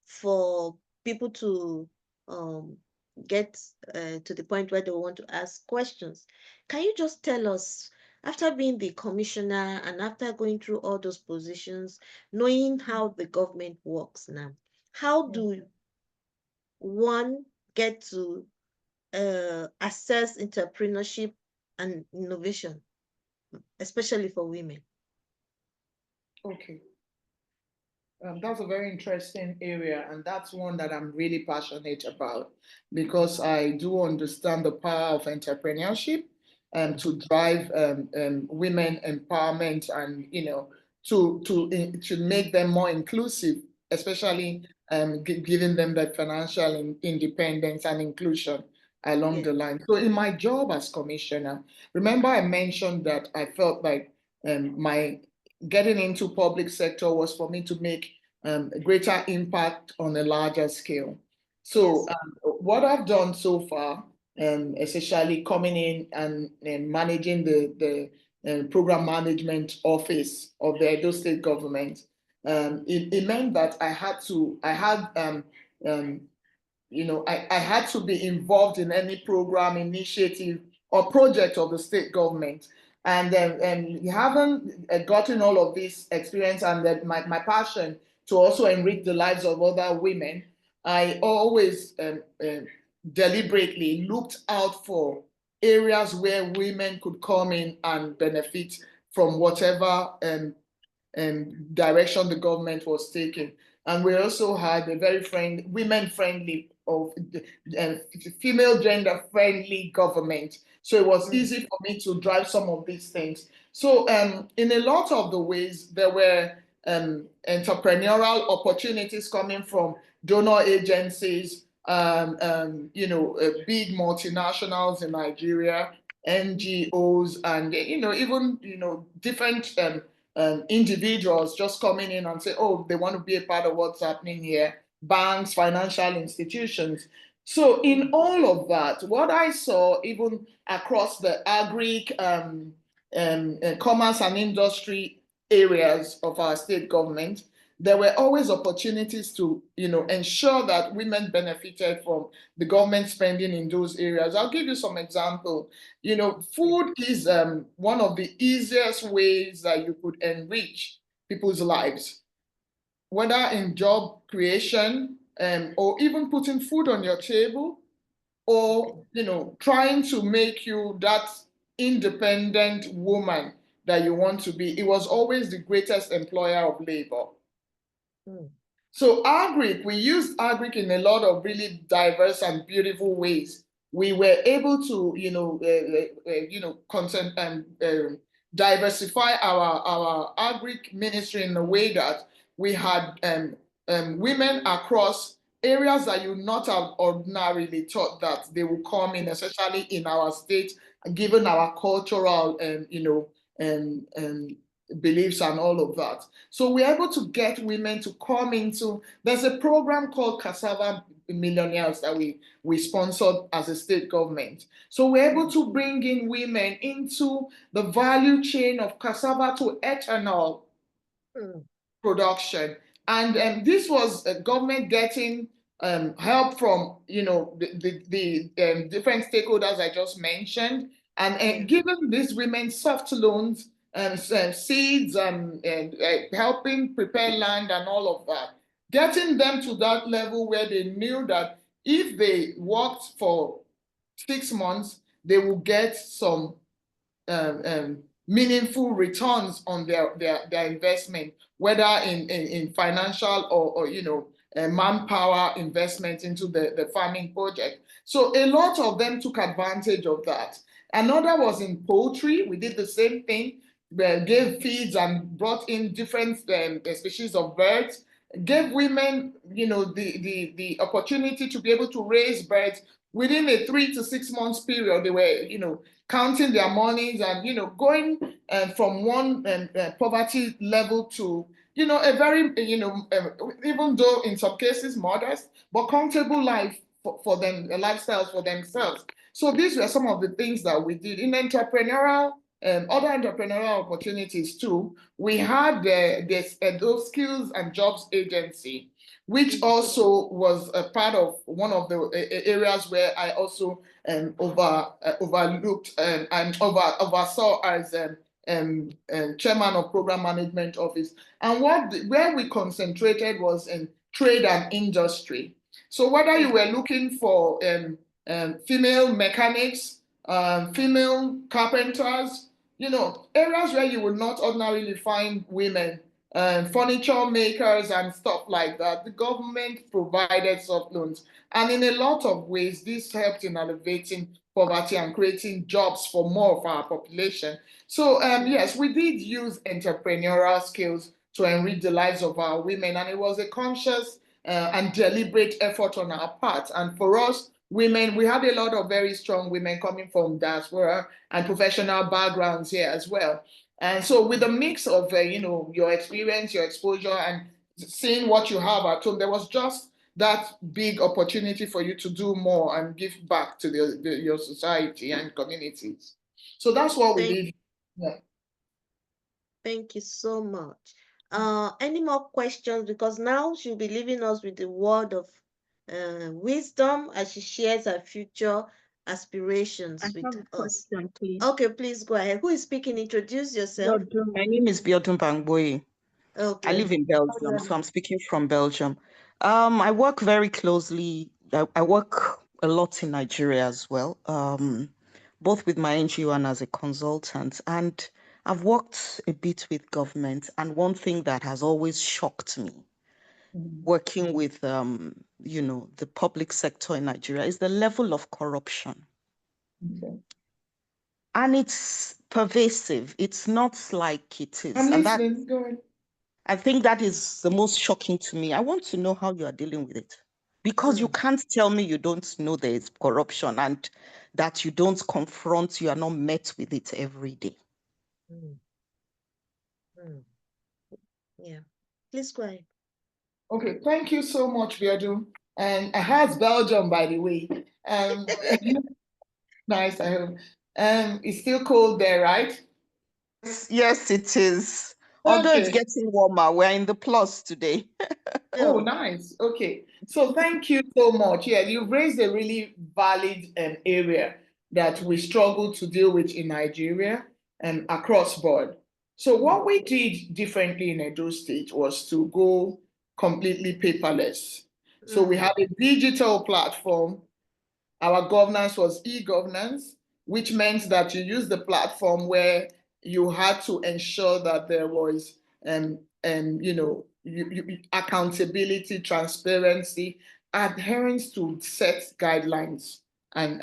for people to get to the point where they want to ask questions, can you just tell us, after being the commissioner and after going through all those positions, knowing how the government works now, how do one get to assess entrepreneurship and innovation, especially for women? Okay. That's a very interesting area, and that's one that I'm really passionate about because I do understand the power of entrepreneurship to drive women empowerment and to make them more inclusive, especially giving them that financial independence and inclusion along Yes. the line. So in my job as commissioner, remember I mentioned that I felt like my getting into public sector was for me to make a greater impact on a larger scale. So Yes. what I've done so far, essentially coming in and managing the program management office of the Edo State government, it meant that I had I had to be involved in any program, initiative, or project of the state government. And having gotten all of this experience and my passion to also enrich the lives of other women, I always deliberately looked out for areas where women could come in and benefit from whatever direction the government was taking. And we also had a very women-friendly, of female gender-friendly government. So it was easy for me to drive some of these things. So in a lot of the ways, there were entrepreneurial opportunities coming from donor agencies, big multinationals in Nigeria, NGOs, and even different individuals just coming in and say, oh, they want to be a part of what's happening here, banks, financial institutions. So in all of that, what I saw, even across the agri, commerce and industry areas of our state government, there were always opportunities to ensure that women benefited from the government spending in those areas. I'll give you some example. Food is one of the easiest ways that you could enrich people's lives, whether in job creation or even putting food on your table, or trying to make you that independent woman that you want to be. It was always the greatest employer of labor. So agric, we used agric in a lot of really diverse and beautiful ways. We were able to, diversify our agric ministry in a way that we had women across areas that you would not have ordinarily thought that they would come in, especially in our state, given our cultural, beliefs and all of that. So we're able to get women to come into, there's a program called Cassava Millionaires that we sponsored as a state government. So we're able to bring in women into the value chain of cassava to ethanol production. And this was government getting help from the different stakeholders I just mentioned, and giving these women soft loans, seeds, and helping prepare land and all of that, getting them to that level where they knew that if they worked for 6 months, they will get some meaningful returns on their investment whether in financial or manpower investment into the farming project. So a lot of them took advantage of that. Another was in poultry. We did the same thing. We gave feeds and brought in different species of birds, gave women, the opportunity to be able to raise birds within a 3 to 6 months period. They were, counting their monies and, going from one poverty level to, a very, even though in some cases modest, but comfortable life for them, lifestyles for themselves. So these were some of the things that we did in entrepreneurial, other entrepreneurial opportunities too. We had those skills and jobs agency, which also was a part of one of the areas where I also overlooked and oversaw as chairman of program management office. And where we concentrated was in trade and industry. So whether you were looking for female mechanics, female carpenters, areas where you would not ordinarily find women, furniture makers and stuff like that, the government provided soft loans. And in a lot of ways, this helped in alleviating poverty and creating jobs for more of our population. So yes, we did use entrepreneurial skills to enrich the lives of our women, and it was a conscious and deliberate effort on our part. And for us, women, we had a lot of very strong women coming from diaspora and professional backgrounds here as well. And so with a mix of, your experience, your exposure, and seeing what you have at home, there was just that big opportunity for you to do more and give back to your society and communities. So that's what we did. Yeah. Thank you so much. Any more questions? Because now she'll be leaving us with the word of wisdom as she shares her future aspirations with us. Question, please. Okay, please go ahead. Who is speaking? Introduce yourself. My name is Ibrahim-Pam. Okay. I live in Belgium, so I'm speaking from Belgium. I work very closely. I work a lot in Nigeria as well, both with my NGO and as a consultant. And I've worked a bit with government. And one thing that has always shocked me working with, the public sector in Nigeria is the level of corruption. Okay. And it's pervasive. It's not like it is. I'm listening. Go ahead. I think that is the most shocking to me. I want to know how you are dealing with it. Because you can't tell me you don't know there is corruption and that you don't confront, you are not met with it every day. Yeah. Please go ahead. Okay, thank you so much, Biodu. And I heard Belgium, by the way. Nice, I hope. It's still cold there, right? Yes, it is. Although it's getting warmer, we're in the plus today. Oh, nice. Okay. So thank you so much. Yeah, you've raised a really valid area that we struggle to deal with in Nigeria and across board. So what we did differently in Edo State was to go completely paperless. So we had a digital platform. Our governance was e-governance, which meant that you use the platform where you had to ensure that there was accountability, transparency, adherence to set guidelines and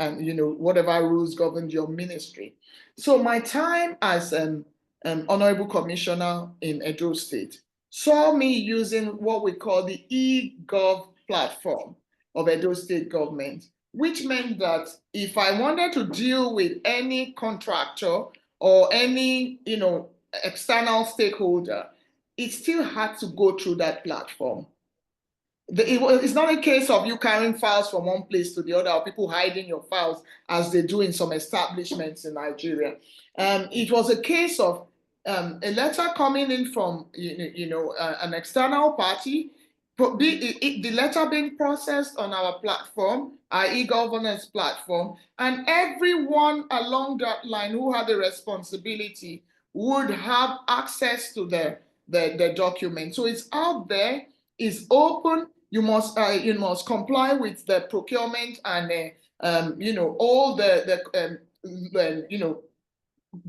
whatever rules governed your ministry. So my time as an honorable commissioner in Edo State saw me using what we call the e-gov platform of Edo State government, which meant that if I wanted to deal with any contractor or any external stakeholder, it still had to go through that platform. It's not a case of you carrying files from one place to the other or people hiding your files as they do in some establishments in Nigeria. It was a case of a letter coming in from an external party, the letter being processed on our platform, our e-governance platform, and everyone along that line who had the responsibility would have access to the document. So it's out there, it's open. You must comply with the procurement and all the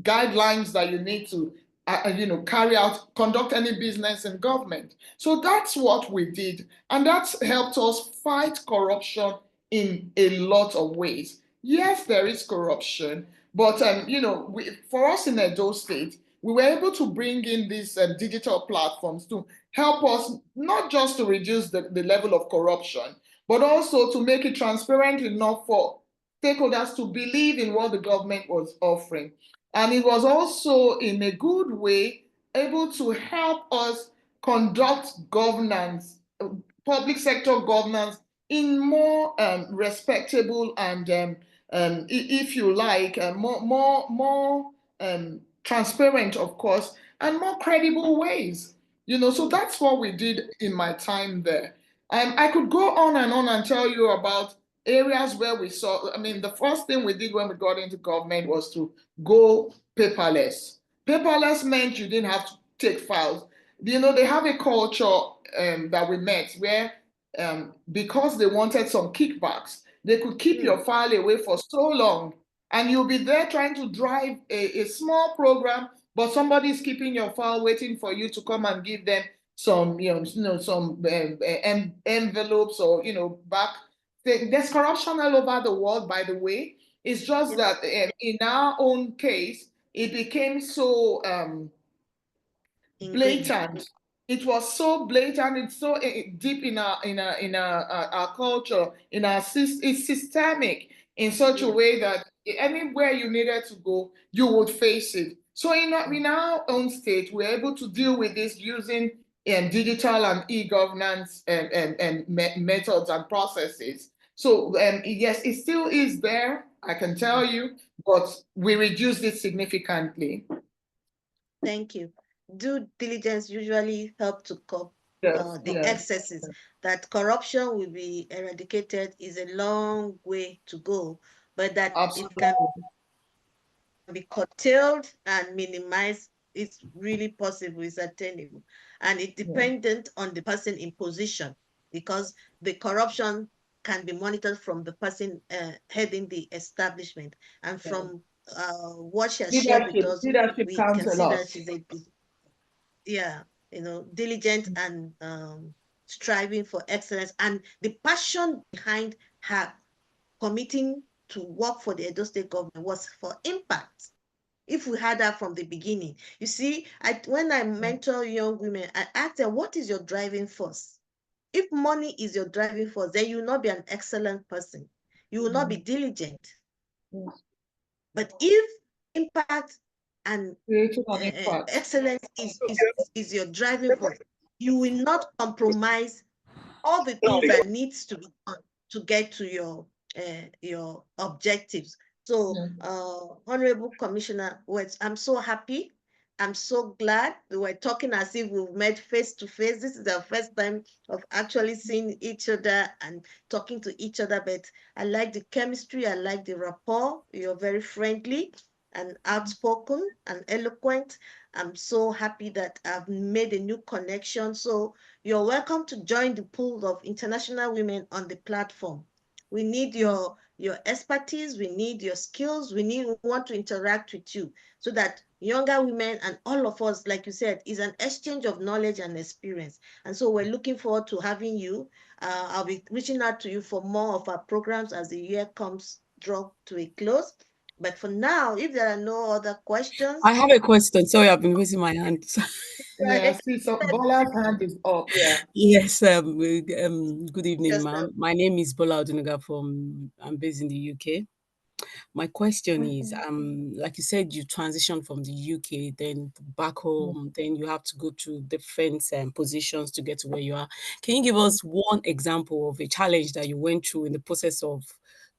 guidelines that you need to conduct any business in government. So that's what we did. And that's helped us fight corruption in a lot of ways. Yes, there is corruption, but for us in Edo State, we were able to bring in these digital platforms to help us not just to reduce the level of corruption, but also to make it transparent enough for stakeholders to believe in what the government was offering. And it was also, in a good way, able to help us conduct governance, public sector governance, in more respectable and, if you like, more transparent, of course, and more credible ways. So that's what we did in my time there. I could go on and tell you about areas where we saw. I mean, the first thing we did when we got into government was to go paperless. Paperless meant you didn't have to take files. They have a culture that we met where, because they wanted some kickbacks, they could keep your file away for so long, and you'll be there trying to drive a small program, but somebody's keeping your file waiting for you to come and give them some, some envelopes or, back. There's corruption all over the world, by the way. It's just that in our own case, it became so blatant. It was so blatant. It's so deep in our culture, it's systemic in such a way that anywhere you needed to go, you would face it. So in our own state, we're able to deal with this using digital and e-governance methods and processes. So yes, it still is there, I can tell you, but we reduced it significantly. Thank you. Due diligence usually help to curb the excesses. That corruption will be eradicated is a long way to go, but that it can be curtailed and minimized. It's really possible, it's attainable. And it's dependent on the person in position, because the corruption can be monitored from the person heading the establishment. And from what she has shared with us, we can see that she's diligent and striving for excellence, and the passion behind her committing to work for the Edo State government was for impact. If we had that from the beginning, you see, when I mentor young women, I ask them, what is your driving force? If money is your driving force, then you will not be an excellent person. You will not be diligent. But if impact and excellence is your driving force, you will not compromise all the things that needs to be done to get to your objectives. So, Honorable Commissioner West, I'm so happy. I'm so glad we were talking as if we've met face to face. This is our first time of actually seeing each other and talking to each other, but I like the chemistry, I like the rapport. You're very friendly and outspoken and eloquent. I'm so happy that I've made a new connection. So you're welcome to join the pool of international women on the platform. We need your expertise, we need your skills, we want to interact with you so that younger women and all of us, like you said, is an exchange of knowledge and experience. And so we're looking forward to having you. I'll be reaching out to you for more of our programs as the year draw to a close. But for now, if there are no other questions. I have a question. Sorry, I've been raising my hand. Yeah, see, so Bola's hand is up. Yeah. Yes. Good evening, ma'am. My name is Bola Odunaga I'm based in the UK. My question is, like you said, you transitioned from the UK, then back home, then you have to go through different positions to get to where you are. Can you give us one example of a challenge that you went through in the process of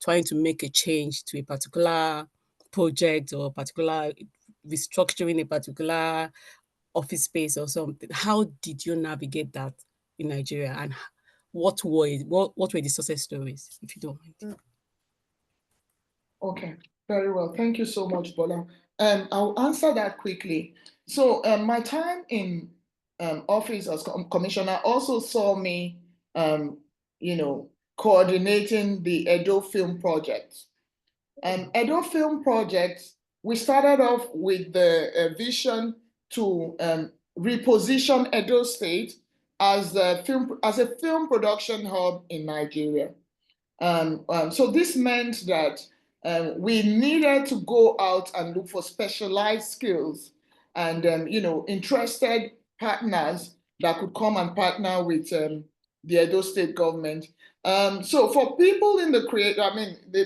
trying to make a change to a particular project or particular restructuring a particular office space or something? How did you navigate that in Nigeria, and what were the success stories, if you don't mind? Okay, very well. Thank you so much, Bola. I'll answer that quickly. So my time in office as commissioner also saw me, coordinating the Edo Film Project. Edo Film Project, we started off with the vision to reposition Edo State as a film production hub in Nigeria. So this meant that we needed to go out and look for specialized skills and interested partners that could come and partner with the Edo State government. So for people in the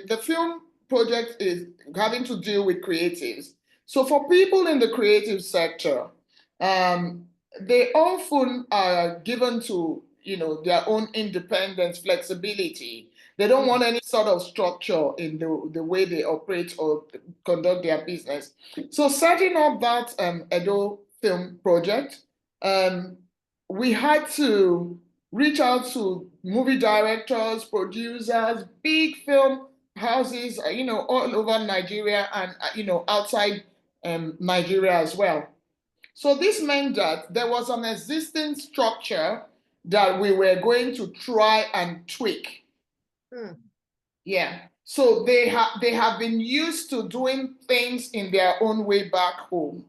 the film project is having to deal with creatives. So for people in the creative sector, they often are given to their own independence, flexibility. They don't want any sort of structure in the way they operate or conduct their business. So setting up that Edo film project, we had to reach out to movie directors, producers, big film houses, all over Nigeria and, outside Nigeria as well. So this meant that there was an existing structure that we were going to try and tweak. Yeah. So they have been used to doing things in their own way back home.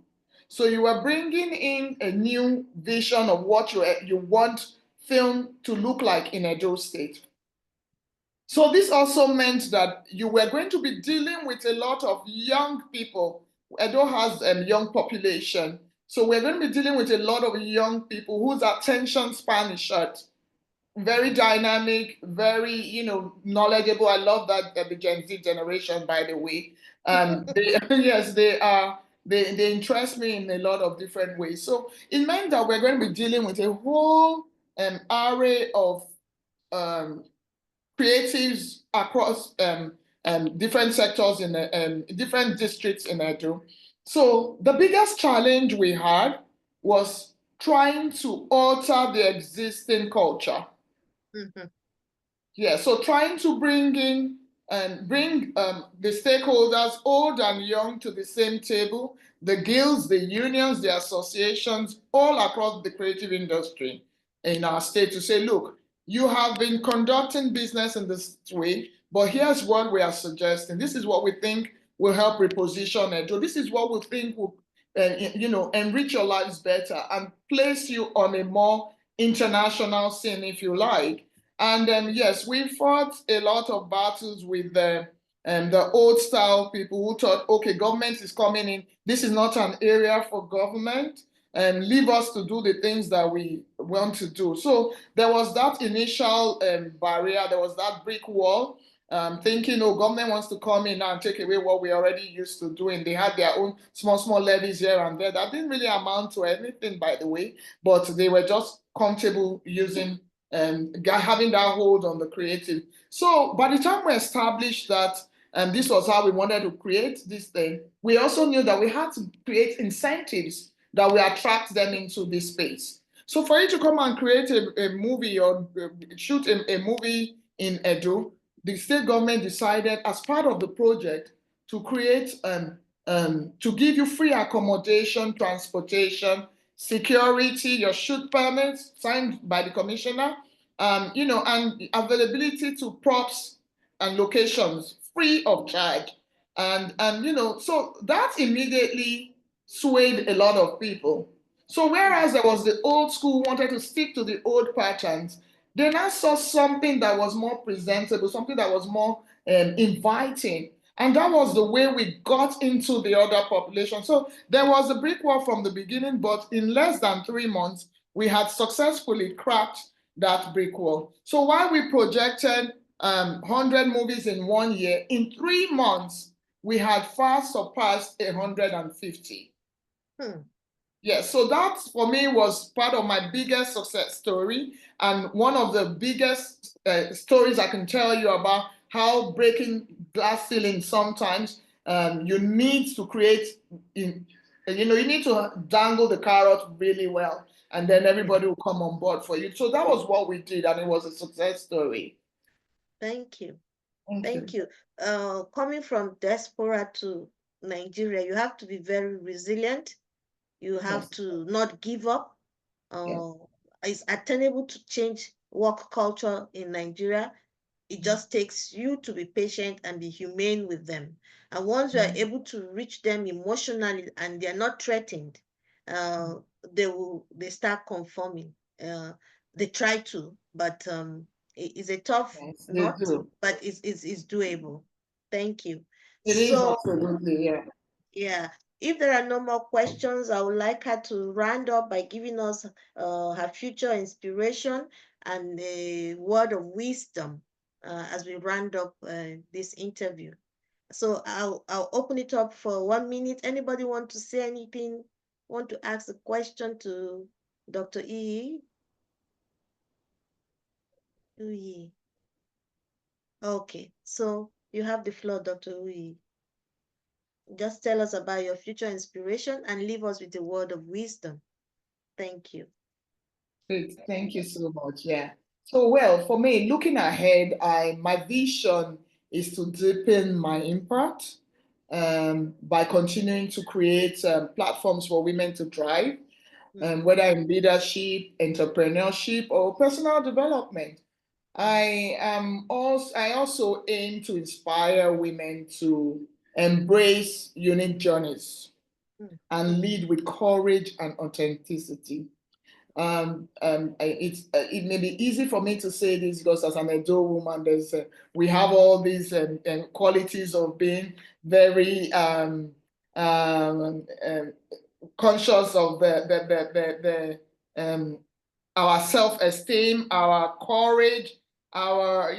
So you are bringing in a new vision of what you want film to look like in Edo State. So this also meant that you were going to be dealing with a lot of young people. Edo has a young population. So we're going to be dealing with a lot of young people whose attention span is short. Very dynamic, very, knowledgeable. I love that the Gen Z generation, by the way. Yes, they are. They interest me in a lot of different ways. So it meant that we're going to be dealing with a whole array of creatives across different sectors in different districts in Edo. So the biggest challenge we had was trying to alter the existing culture. Yeah, so trying to bring in and bring the stakeholders, old and young, to the same table, the guilds, the unions, the associations, all across the creative industry in our state to say, look, you have been conducting business in this way, but here's what we are suggesting. This is what we think will help reposition Edo. This is what we think will, enrich your lives better and place you on a more international scene, if you like. And yes, we fought a lot of battles with the old style people who thought, okay, government is coming in. This is not an area for government, and leave us to do the things that we want to do. So there was that initial barrier. There was that brick wall, thinking, oh, government wants to come in and take away what we already used to doing. They had their own small levies here and there. That didn't really amount to anything, by the way, but they were just comfortable using having that hold on the creative. So by the time we established that this was how we wanted to create this thing, we also knew that we had to create incentives that will attract them into this space. So for you to come and create a movie or shoot a movie in Edo, the state government decided as part of the project to create, to give you free accommodation, transportation, security, your shoot permits signed by the commissioner, and availability to props and locations free of charge. And so that immediately swayed a lot of people. So whereas there was the old school wanted to stick to the old patterns, they now saw something that was more presentable, something that was more inviting. And that was the way we got into the other population. So there was a brick wall from the beginning, but in less than 3 months, we had successfully cracked that brick wall. So while we projected 100 movies in 1 year, in 3 months, we had far surpassed 150. Yeah, so that for me was part of my biggest success story and one of the biggest stories I can tell you about how breaking glass ceiling sometimes you need to create, you need to dangle the carrot really well, and then everybody will come on board for you. So that was what we did, and it was a success story. Thank you. Thank you. Coming from diaspora to Nigeria, you have to be very resilient. You have to not give up. It's attainable to change work culture in Nigeria. It just takes you to be patient and be humane with them. And once you are able to reach them emotionally and they're not threatened, they start conforming. They try to, but it's a tough Yes, they nut, do. but it's doable. Thank you. It is So absolutely, yeah. yeah, if there are no more questions, I would like her to round up by giving us her future inspiration and a word of wisdom as we round up this interview. So I'll open it up for 1 minute. Anybody want to say anything? Want to ask a question to Dr. E? Uyi. Okay, so you have the floor, Dr. Uyi. Just tell us about your future inspiration and leave us with a word of wisdom. Thank you. Great. Thank you so much. Yeah. So, well, for me, looking ahead, my vision is to deepen my impact by continuing to create platforms for women to thrive, whether in leadership, entrepreneurship, or personal development. I also aim to inspire women to embrace unique journeys and lead with courage and authenticity. It may be easy for me to say this because as an Edo woman, we have all these qualities of being very conscious of our self-esteem, our courage, our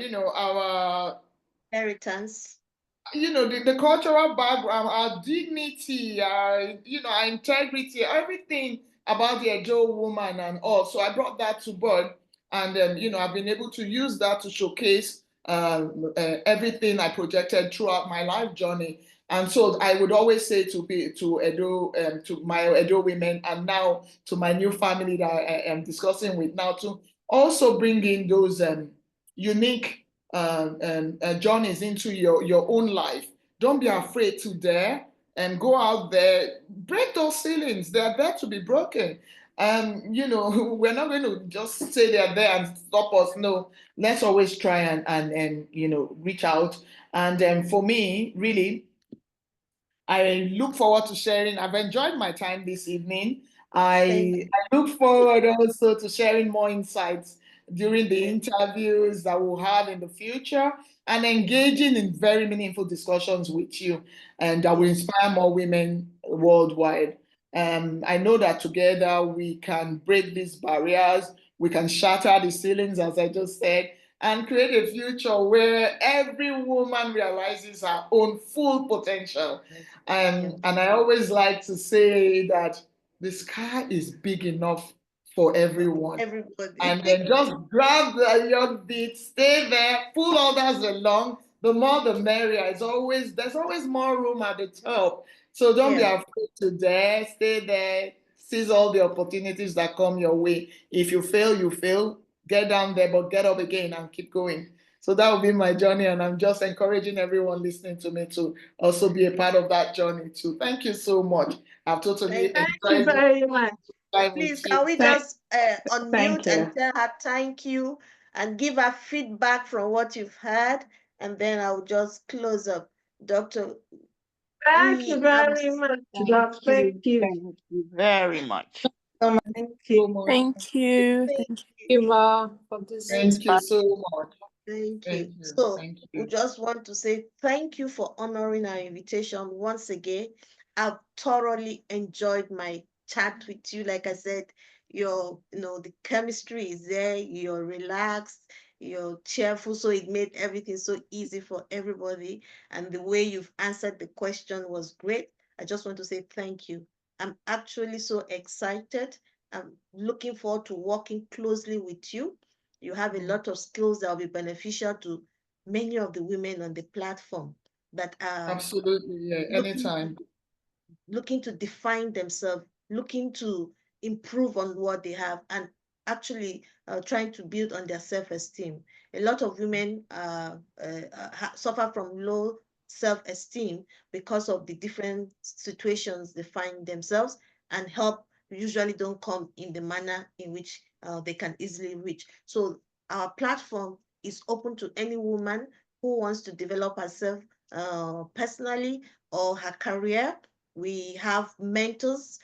Inheritance. the cultural background, our dignity, our integrity, everything about the Edo woman and all. So I brought that to board, and I've been able to use that to showcase everything I projected throughout my life journey. And so I would always say to my Edo women, and now to my new family that I am discussing with now, to also bring in those unique journeys into your own life. Don't be afraid to dare and go out there, break those ceilings. They are there to be broken. We're not going to just say they're there and stop us. No, let's always try and reach out. And for me, really, I look forward to sharing. I've enjoyed my time this evening. I look forward also to sharing more insights during the interviews that we'll have in the future and engaging in very meaningful discussions with you, and that will inspire more women worldwide. I know that together we can break these barriers, we can shatter the ceilings, as I just said, and create a future where every woman realizes her own full potential. And I always like to say that the sky is big enough for everyone. Everybody. And then just grab your beat, stay there, pull others along. The more the merrier. There's always more room at the top. So don't be afraid to dare, stay there, seize all the opportunities that come your way. If you fail, you fail. Get down there, but get up again and keep going. So that will be my journey, and I'm just encouraging everyone listening to me to also be a part of that journey too. Thank you so much. I've totally Thank you enjoyed very much. time Please, with you. can we Thank just thank unmute and you. tell her thank you and give her feedback from what you've heard, and then I'll just close up. Dr. Thank you Uyi, very much, Doc. Thank you. Thank you very much. Thank you. Thank you. Thank you. For this. Thank you so much. Thank Thank you. you. So Thank we you. just want to say thank you for honoring our invitation once again. I've thoroughly enjoyed my chat with you. Like I said, the chemistry is there, you're relaxed, you're cheerful, so it made everything so easy for everybody. And the way you've answered the question was great. I just want to say thank you. I'm actually so excited. I'm looking forward to working closely with you. You have a lot of skills that will be beneficial to many of the women on the platform that are Absolutely. Yeah. looking Anytime. looking to define themselves, looking to improve on what they have, and actually trying to build on their self-esteem. A lot of women suffer from low self-esteem because of the different situations they find themselves, and help usually don't come in the manner in which they can easily reach. So our platform is open to any woman who wants to develop herself personally or her career, We have mentors.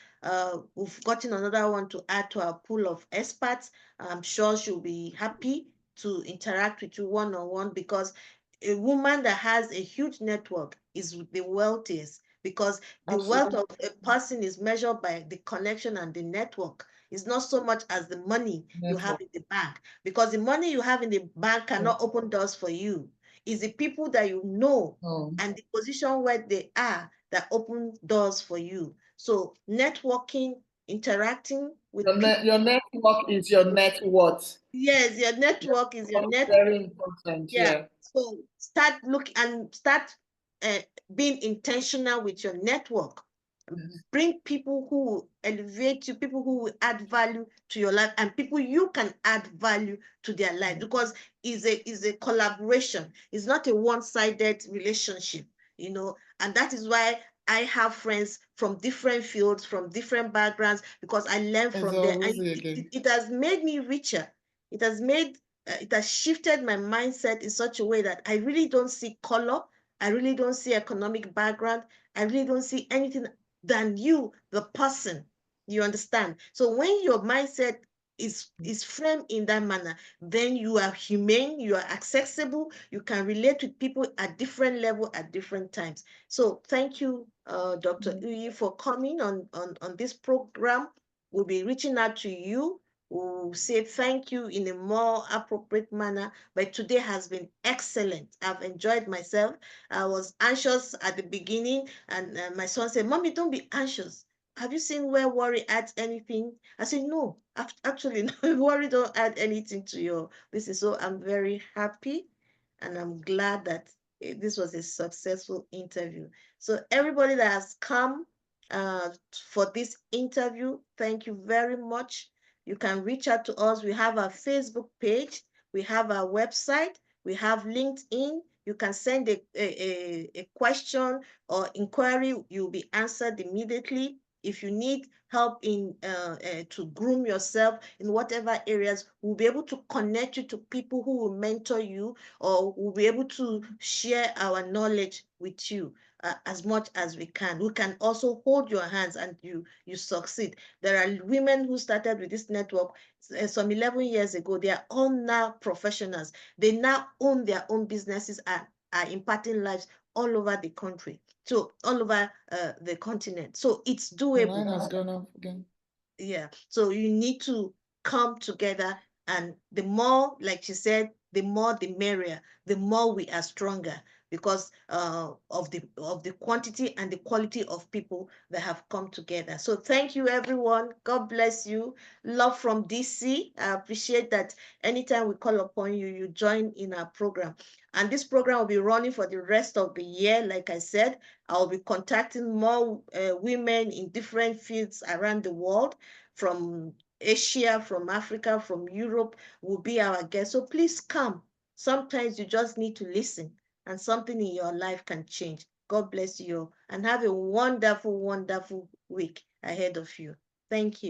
We've gotten another one to add to our pool of experts. I'm sure she'll be happy to interact with you one-on-one, because a woman that has a huge network is the wealthiest, because the wealth Absolutely. of a person is measured by the connection and the network. It's not so much as the money you have Network. in the bank, because the money you have in the bank cannot open doors for you. It's the people that you know Oh. and the position where they are that open doors for you. So networking, interacting with people. Your network is your net worth. Yes, your network is your net. Very important. Yeah. Yeah. So start looking and start uh, being intentional with your network. Bring people who will elevate you, people who will add value to your life, and people you can add value to their life, because it's a collaboration. It's not a one-sided relationship, and that is why I have friends from different fields, from different backgrounds, because I learn from them. And it has made me richer. It has it has shifted my mindset in such a way that I really don't see color. I really don't see economic background. I really don't see anything than you, the person. You understand? So when your mindset is framed in that manner, then you are humane, you are accessible, you can relate with people at different level at different times. So thank you, Dr. Uyi, for coming on this program. We'll be reaching out to you. We'll say thank you in a more appropriate manner. But today has been excellent. I've enjoyed myself. I was anxious at the beginning, and my son said, "Mommy, don't be anxious. Have you seen where worry adds anything?" I said, "No, actually, no, worry don't add anything to your this is." So I'm very happy, and I'm glad that this was a successful interview. So everybody that has come for this interview, thank you very much. You can reach out to us. We have our Facebook page. We have our website. We have LinkedIn. You can send a question or inquiry. You'll be answered immediately. If you need help to groom yourself in whatever areas, we'll be able to connect you to people who will mentor you, or we'll be able to share our knowledge with you as much as we can. We can also hold your hands and you succeed. There are women who started with this network some 11 years ago. They are all now professionals. They now own their own businesses and are impacting lives all over the country. So all over the continent. So it's doable. The line has gone off again. Yeah. So you need to come together, and the more, like she said, the more the merrier. The more we are stronger, because of the quantity and the quality of people that have come together. So thank you, everyone. God bless you. Love from DC. I appreciate that anytime we call upon you, you join in our program. And this program will be running for the rest of the year. Like I said, I'll be contacting more women in different fields around the world, from Asia, from Africa, from Europe, will be our guest. So please come. Sometimes you just need to listen, and something in your life can change. God bless you, and have a wonderful, wonderful week ahead of you. Thank you.